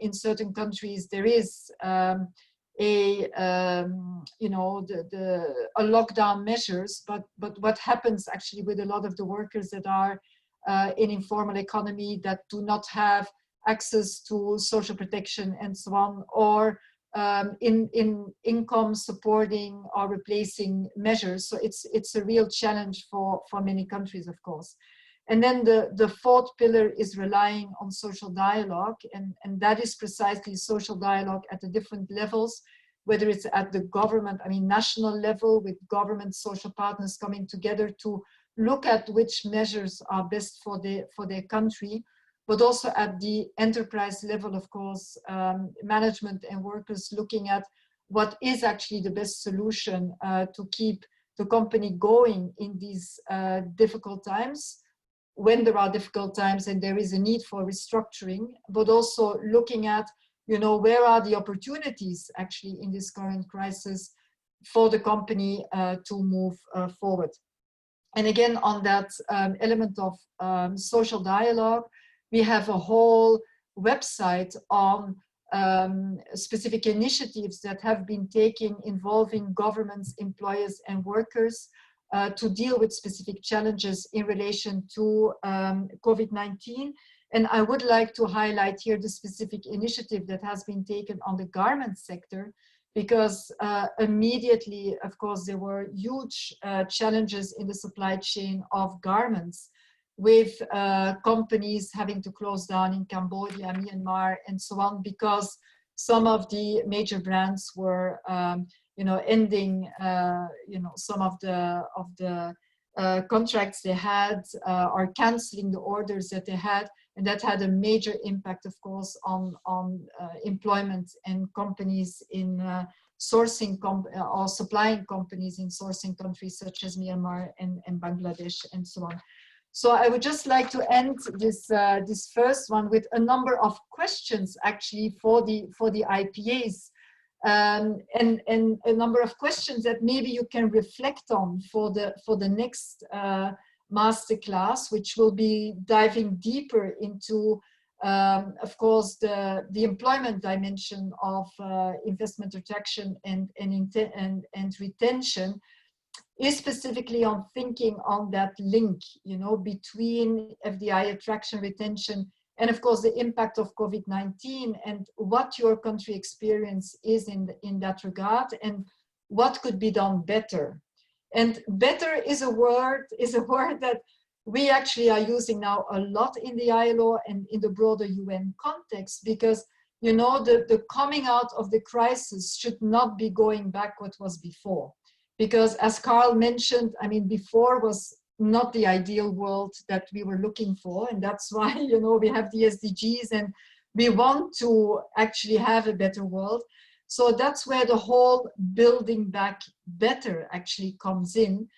in certain countries there is you know, a lockdown measures, but what happens actually with a lot of the workers that are in informal economy that do not have access to social protection and so on, or in income supporting or replacing measures. So it's a real challenge for many countries, of course. And then the fourth pillar is relying on social dialogue, and that is precisely social dialogue at the different levels, whether it's at the government, I mean national level, with government social partners coming together to look at which measures are best for their country, but also at the enterprise level, of course, management and workers looking at what is actually the best solution to keep the company going in these difficult times, when there are difficult times and there is a need for restructuring, but also looking at, you know, where are the opportunities actually in this current crisis for the company to move forward. And again, on that element of social dialogue, we have a whole website on specific initiatives that have been taken involving governments, employers, and workers to deal with specific challenges in relation to COVID-19. And I would like to highlight here the specific initiative that has been taken on the garment sector, because immediately, of course, there were huge challenges in the supply chain of garments, with companies having to close down in Cambodia, Myanmar, and so on, because some of the major brands were, you know, ending, you know, some of the contracts they had, or canceling the orders that they had, and that had a major impact, of course, on employment and companies in sourcing or supplying companies in sourcing countries such as Myanmar and Bangladesh and so on. So I would just like to end this this first one with a number of questions actually for the IPAs, and a number of questions that maybe you can reflect on for the next masterclass, which will be diving deeper into, of course, the employment dimension of investment attraction and retention, is specifically on thinking on that link, you know, between FDI attraction, retention, and of course the impact of COVID-19, and what your country experience is in that regard, and what could be done better. And better is a word that we actually are using now a lot in the ILO and in the broader UN context, because, you know, the coming out of the crisis should not be going back what was before. Because as Carl mentioned, I mean, before was not the ideal world that we were looking for. And that's why, you know, we have the SDGs and we want to actually have a better world. So that's where the whole building back better actually comes in,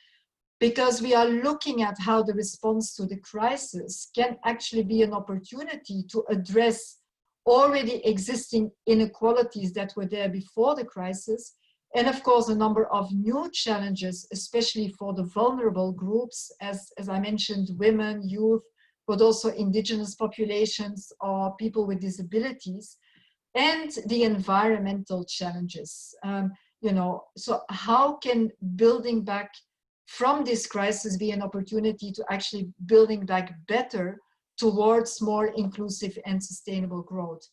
because we are looking at how the response to the crisis can actually be an opportunity to address already existing inequalities that were there before the crisis. And of course, a number of new challenges, especially for the vulnerable groups, as I mentioned, women, youth, but also indigenous populations or people with disabilities, and the environmental challenges. You know, so how can building back from this crisis be an opportunity to actually building back better towards more inclusive and sustainable growth?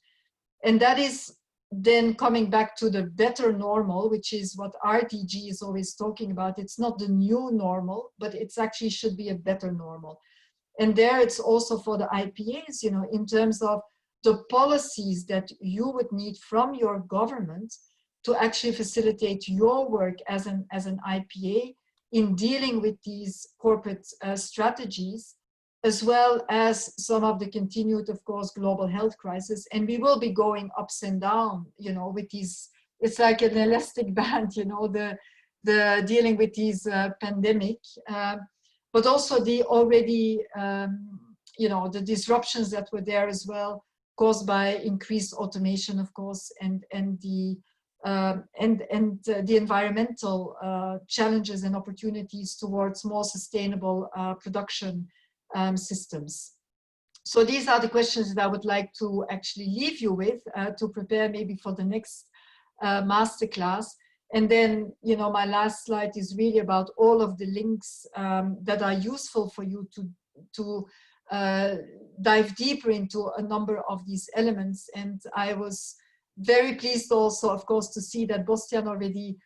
And that is then coming back to the better normal, which is what RDG is always talking about. It's not the new normal, but it's actually should be a better normal. And there it's also for the IPAs, you know, in terms of the policies that you would need from your government to actually facilitate your work as an IPA in dealing with these corporate strategies, as well as some of the continued, of course, global health crisis. And we will be going ups and down, you know, with these, it's like an elastic band, you know, the dealing with these pandemic, but also the already, you know, the disruptions that were there as well, caused by increased automation, of course, and the environmental challenges and opportunities towards more sustainable production systems. So these are the questions that I would like to actually leave you with to prepare maybe for the next masterclass. And then, you know, my last slide is really about all of the links that are useful for you to dive deeper into a number of these elements. And I was very pleased also, of course, to see that Bostian already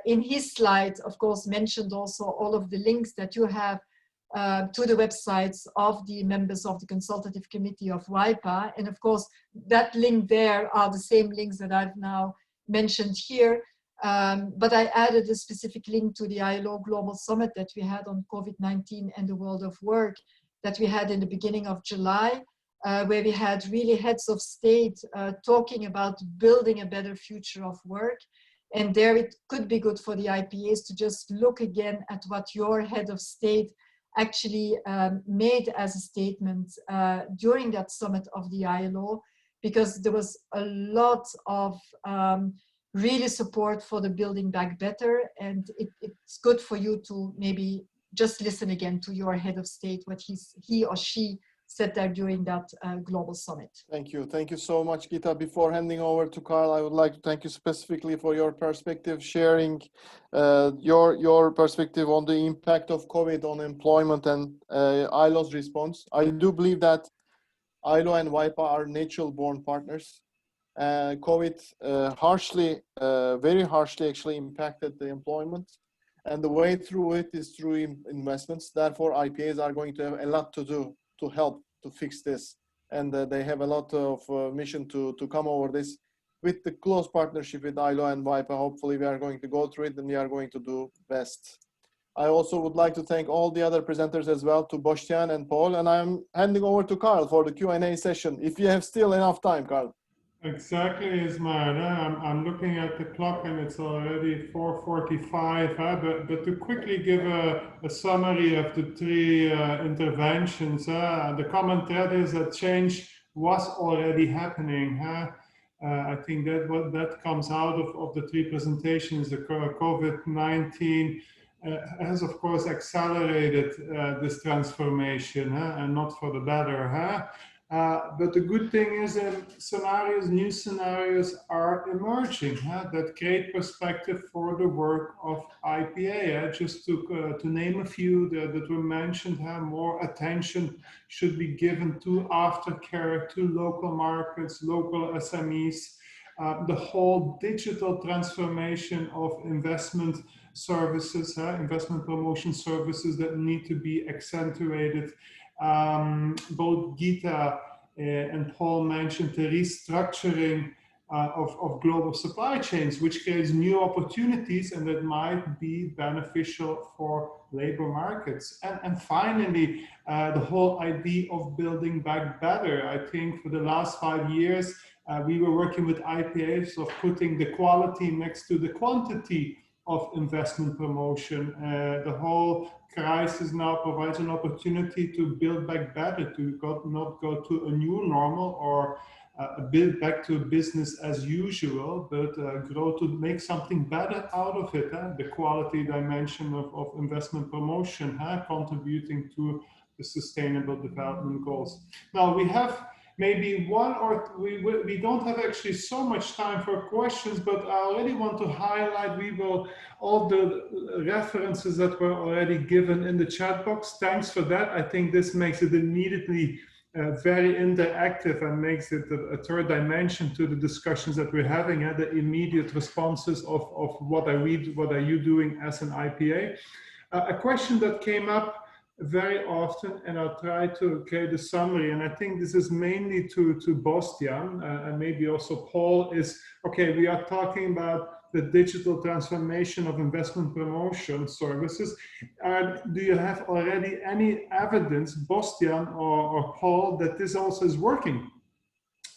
in his slide, of course, mentioned also all of the links that you have to the websites of the members of the consultative committee of WIPA. And of course, that link there are the same links that I've now mentioned here. But I added a specific link to the ILO Global Summit that we had on COVID-19 and the world of work that we had in the beginning of July, where we had really heads of state talking about building a better future of work. And there it could be good for the IPAs to just look again at what your head of state actually made as a statement during that summit of the ILO, because there was a lot of really support for the Building Back Better. And it's good for you to maybe just listen again to your head of state, what he or she said there during that global summit. Thank you. Thank you so much, Gita. Before handing over to Carl, I would like to thank you specifically for your perspective, sharing your perspective on the impact of COVID on employment and ILO's response. I do believe that ILO and WIPA are natural-born partners. COVID very harshly actually impacted the employment, and the way through it is through investments. Therefore, IPAs are going to have a lot to do to help to fix this, and they have a lot of mission to come over this with the close partnership with ILO and WIPA. Hopefully, we are going to go through it and we are going to do best. I also would like to thank all the other presenters as well, to Bostian and Paul, and I'm handing over to Carl for the Q&A session. If you have still enough time, Carl. Exactly, Ismail. I'm looking at the clock and it's already 4:45. But to quickly give a summary of the three interventions, the common thread is that change was already happening. I think that comes out of the three presentations. The COVID-19 has, of course, accelerated this transformation, and not for the better. But the good thing is that new scenarios are emerging that create perspective for the work of IPA. Just to name a few that were mentioned, more attention should be given to aftercare, to local markets, local SMEs, the whole digital transformation of investment services, investment promotion services that need to be accentuated. Both Gita and Paul mentioned the restructuring of global supply chains, which creates new opportunities and that might be beneficial for labor markets. And finally, the whole idea of building back better. I think for the last 5 years, we were working with IPAs of putting the quality next to the quantity of investment promotion. The whole crisis now provides an opportunity to build back better, to not go to a new normal or build back to business as usual, but grow to make something better out of it. The quality dimension of investment promotion, contributing to the sustainable development goals. Now we have maybe one or we don't have actually so much time for questions, but I already want to highlight all the references that were already given in the chat box. Thanks for that. I think this makes it immediately very interactive and makes it a third dimension to the discussions that we're having, the immediate responses of what I read, what are you doing as an IPA. A question that came up very often, and I'll try to create a summary, and I think this is mainly to Bostian and maybe also Paul, is, okay, we are talking about the digital transformation of investment promotion services. Do you have already any evidence, Bostian or Paul, that this also is working?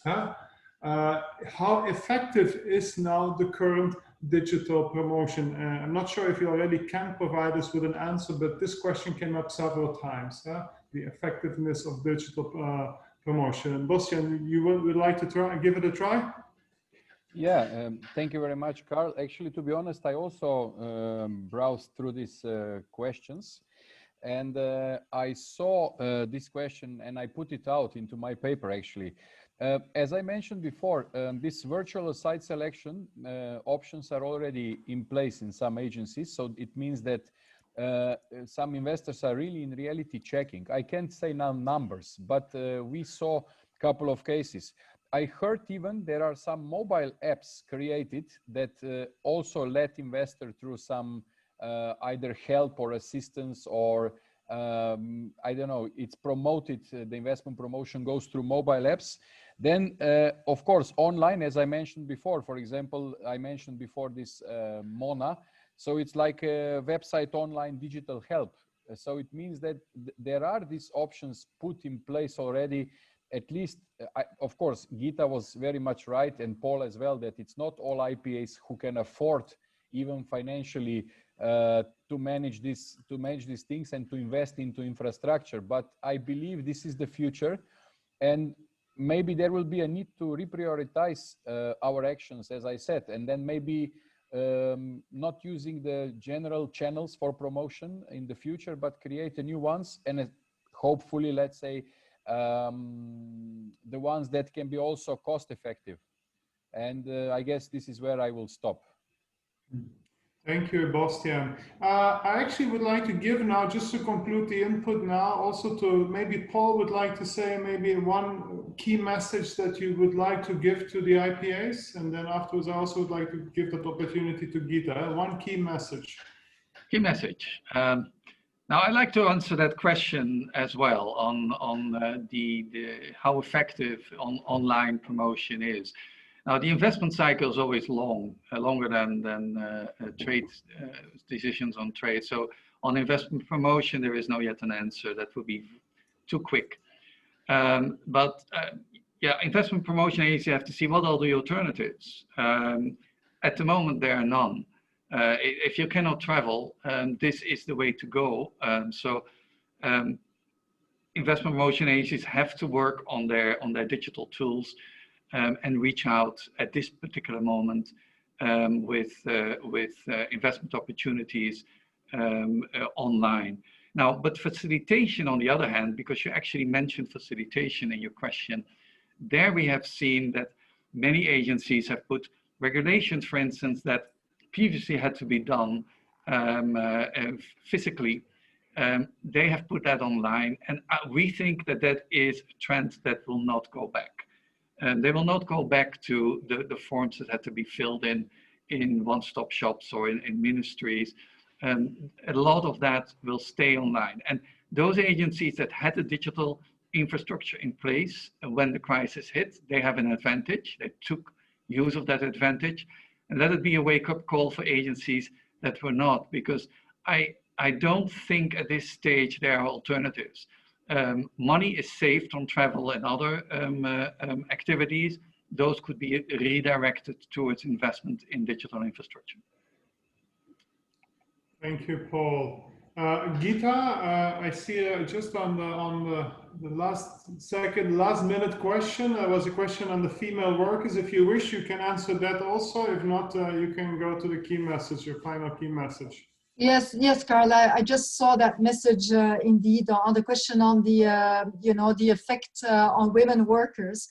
How effective is now the current digital promotion? I'm not sure if you already can provide us with an answer, but this question came up several times, the effectiveness of digital promotion. And Bostian, you would like to give it a try? Yeah, thank you very much, Carl. Actually, to be honest, I also browsed through these questions, and I saw this question and I put it out into my paper, actually. As I mentioned before, this virtual site selection options are already in place in some agencies. So it means that some investors are really in reality checking. I can't say now numbers, but we saw a couple of cases. I heard even there are some mobile apps created that also let investor through some either help or assistance, or I don't know, it's promoted, the investment promotion goes through mobile apps. Then, of course, online, as I mentioned before, for example, I mentioned before this Mona. So it's like a website online digital help. So it means that there are these options put in place already at least, of course, Gita was very much right, and Paul as well, that it's not all IPAs who can afford, even financially, to manage these things and to invest into infrastructure. But I believe this is the future, and maybe there will be a need to reprioritize our actions, as I said, and then maybe not using the general channels for promotion in the future, but create new ones, and hopefully, let's say, the ones that can be also cost effective. And I guess this is where I will stop. Thank you, Bastian. I actually would like to give now, just to conclude the input now, also to maybe Paul would like to say maybe one key message that you would like to give to the IPAs. And then afterwards, I also would like to give that opportunity to Gita. One key message. Key message. Now, I'd like to answer that question as well on how effective online promotion is. Now, the investment cycle is always longer than trade decisions on trade. So on investment promotion, there is no yet an answer. That would be too quick. Yeah, investment promotion agencies have to see what are the alternatives. At the moment, there are none. If you cannot travel, this is the way to go. Investment promotion agencies have to work on their digital tools and reach out at this particular moment with investment opportunities online. Now, but facilitation, on the other hand, because you actually mentioned facilitation in your question, there we have seen that many agencies have put regulations, for instance, that previously had to be done physically. They have put that online, and we think that that is a trend that will not go back. They will not go back to the forms that had to be filled in one-stop shops or in ministries. A lot of that will stay online. And those agencies that had the digital infrastructure in place when the crisis hit, they have an advantage. They took use of that advantage. And let it be a wake-up call for agencies that were not, because I don't think at this stage there are alternatives. Money is saved on travel and other activities. Those could be redirected towards investment in digital infrastructure. Thank you, Paul. Gita, I see just on the last minute question, there was a question on the female workers. If you wish, you can answer that also. If not, you can go to the key message, your final key message. Yes, Carl. I just saw that message indeed on the question on the the effect on women workers.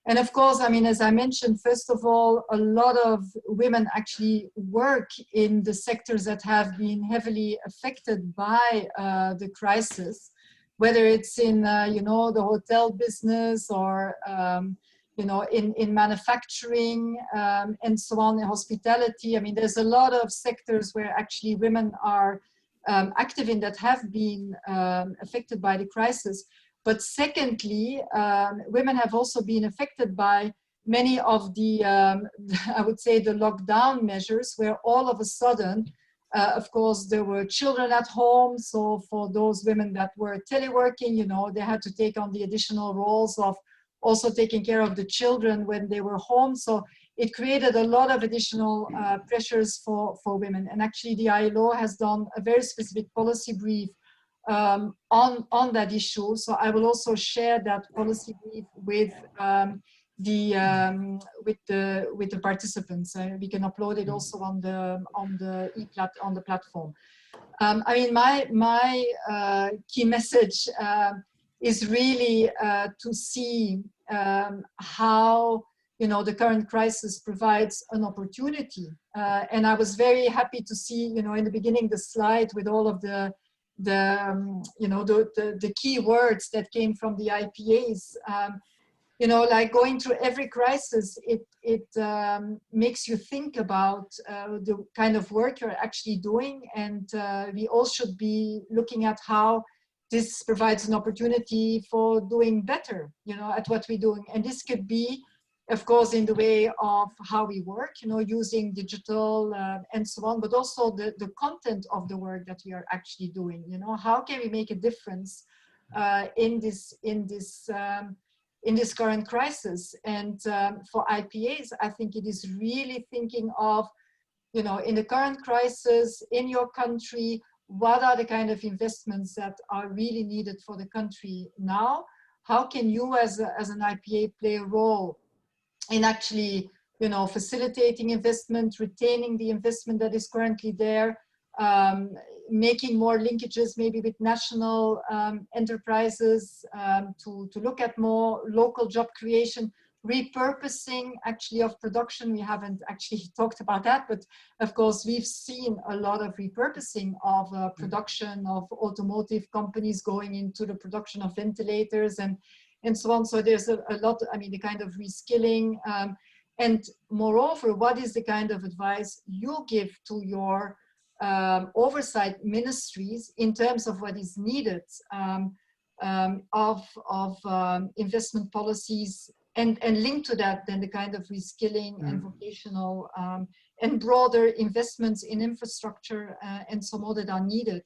And of course, I mean, as I mentioned, first of all, a lot of women actually work in the sectors that have been heavily affected by the crisis, whether it's in the hotel business or in manufacturing and so on, in hospitality. I mean, there's a lot of sectors where actually women are active in that have been affected by the crisis. But secondly, women have also been affected by many of the, I would say, the lockdown measures, where all of a sudden, of course, there were children at home. So for those women that were teleworking, they had to take on the additional roles of also taking care of the children when they were home. So it created a lot of additional pressures for women. And actually the ILO has done a very specific policy brief on that issue. So I will also share that policy brief with the participants. We can upload it also on the platform. I mean, my key message is really to see how the current crisis provides an opportunity. And I was very happy to see, in the beginning, the slide with all of the key words that came from the IPAs. Like going through every crisis, it makes you think about the kind of work you're actually doing. And we all should be looking at how this provides an opportunity for doing better, at what we're doing. And this could be, of course, in the way of how we work, using digital and so on, but also the content of the work that we are actually doing. How can we make a difference in this in this current crisis. And for IPAs, I think it is really thinking of, you know, in the current crisis in your country, what are the kind of investments that are really needed for the country now? How can you as an IPA play a role in actually, you know, facilitating investment, retaining the investment that is currently there, making more linkages maybe with national enterprises to look at more local job creation, repurposing actually of production. We haven't actually talked about that, but of course we've seen a lot of repurposing of production of automotive companies going into the production of ventilators and so on. So there's a lot, I mean, the kind of reskilling. And moreover, what is the kind of advice you give to your oversight ministries in terms of what is needed of investment policies, and linked to that then the kind of reskilling and vocational and broader investments in infrastructure and so more that are needed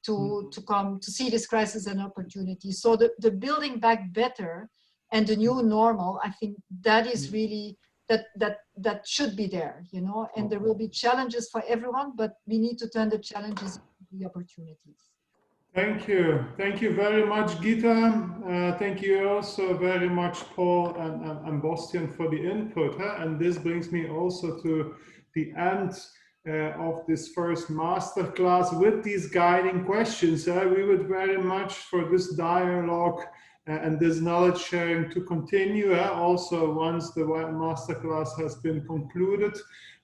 to come to see this crisis as an opportunity. So the building back better and the new normal, I think that is really that should be there, you know, and there will be challenges for everyone, but we need to turn the challenges into the opportunities. Thank you. Thank you very much, Gita. Thank you also very much, Paul and Bastian, for the input. And this brings me also to the end of this first masterclass with these guiding questions. We would very much for this dialogue and this knowledge sharing to continue also once the masterclass has been concluded.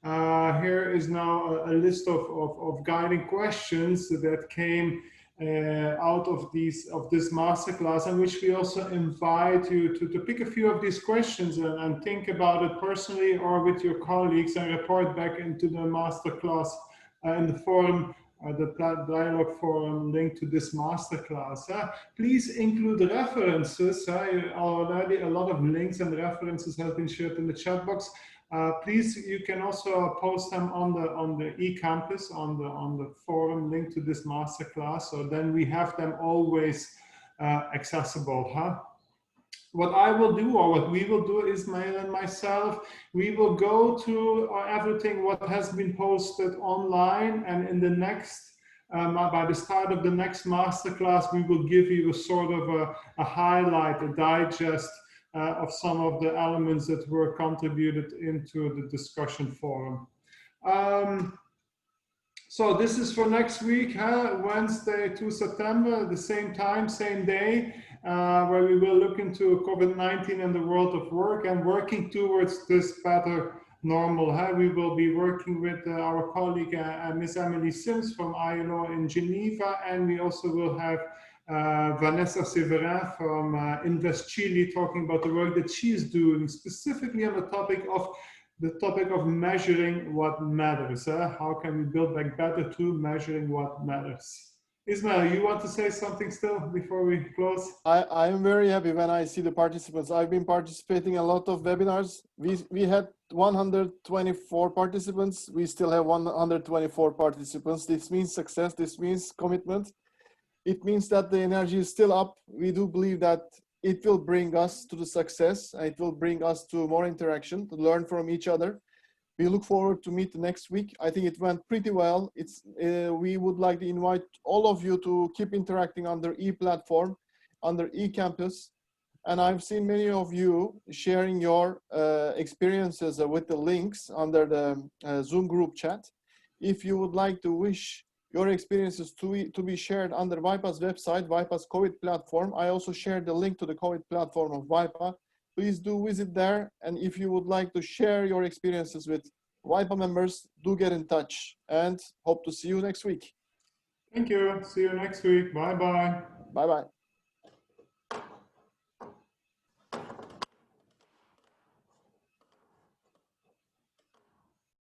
Here is now a list of guiding questions that came out of this masterclass, and which we also invite you to pick a few of these questions and think about it personally or with your colleagues and report back into the masterclass in the forum, the dialogue forum linked to this masterclass. Please include references. Already a lot of links and references have been shared in the chat box. Please, you can also post them on the eCampus, on the forum linked to this masterclass. So then we have them always accessible. What I will do, or what we will do, Ismail and myself, we will go through everything what has been posted online, and in the next, by the start of the next masterclass, we will give you a sort of a highlight, a digest of some of the elements that were contributed into the discussion forum. So this is for next week, Wednesday 2 September, the same time, same day, where we will look into COVID-19 and the world of work and working towards this better normal. We will be working with our colleague, Ms. Emily Sims from ILO in Geneva, and we also will have Vanessa Severin from Invest Chile talking about the work that she is doing specifically on the topic of measuring what matters. How can we build back better to measuring what matters? Ismail, you want to say something still before we close? I'm very happy when I see the participants. I've been participating in a lot of webinars. We had 124 participants. We still have 124 participants. This means success. This means commitment. It means that the energy is still up. We do believe that it will bring us to the success. It will bring us to more interaction, to learn from each other. We look forward to meet next week. I think it went pretty well. We would like to invite all of you to keep interacting under e-platform, under eCampus. And I've seen many of you sharing your experiences with the links under the Zoom group chat. If you would like to wish your experiences to be shared under WIPA's website, WIPA's COVID platform, I also shared the link to the COVID platform of WIPA. Please do visit there. And if you would like to share your experiences with WIPA members, do get in touch, and hope to see you next week. Thank you. See you next week. Bye-bye. Bye-bye.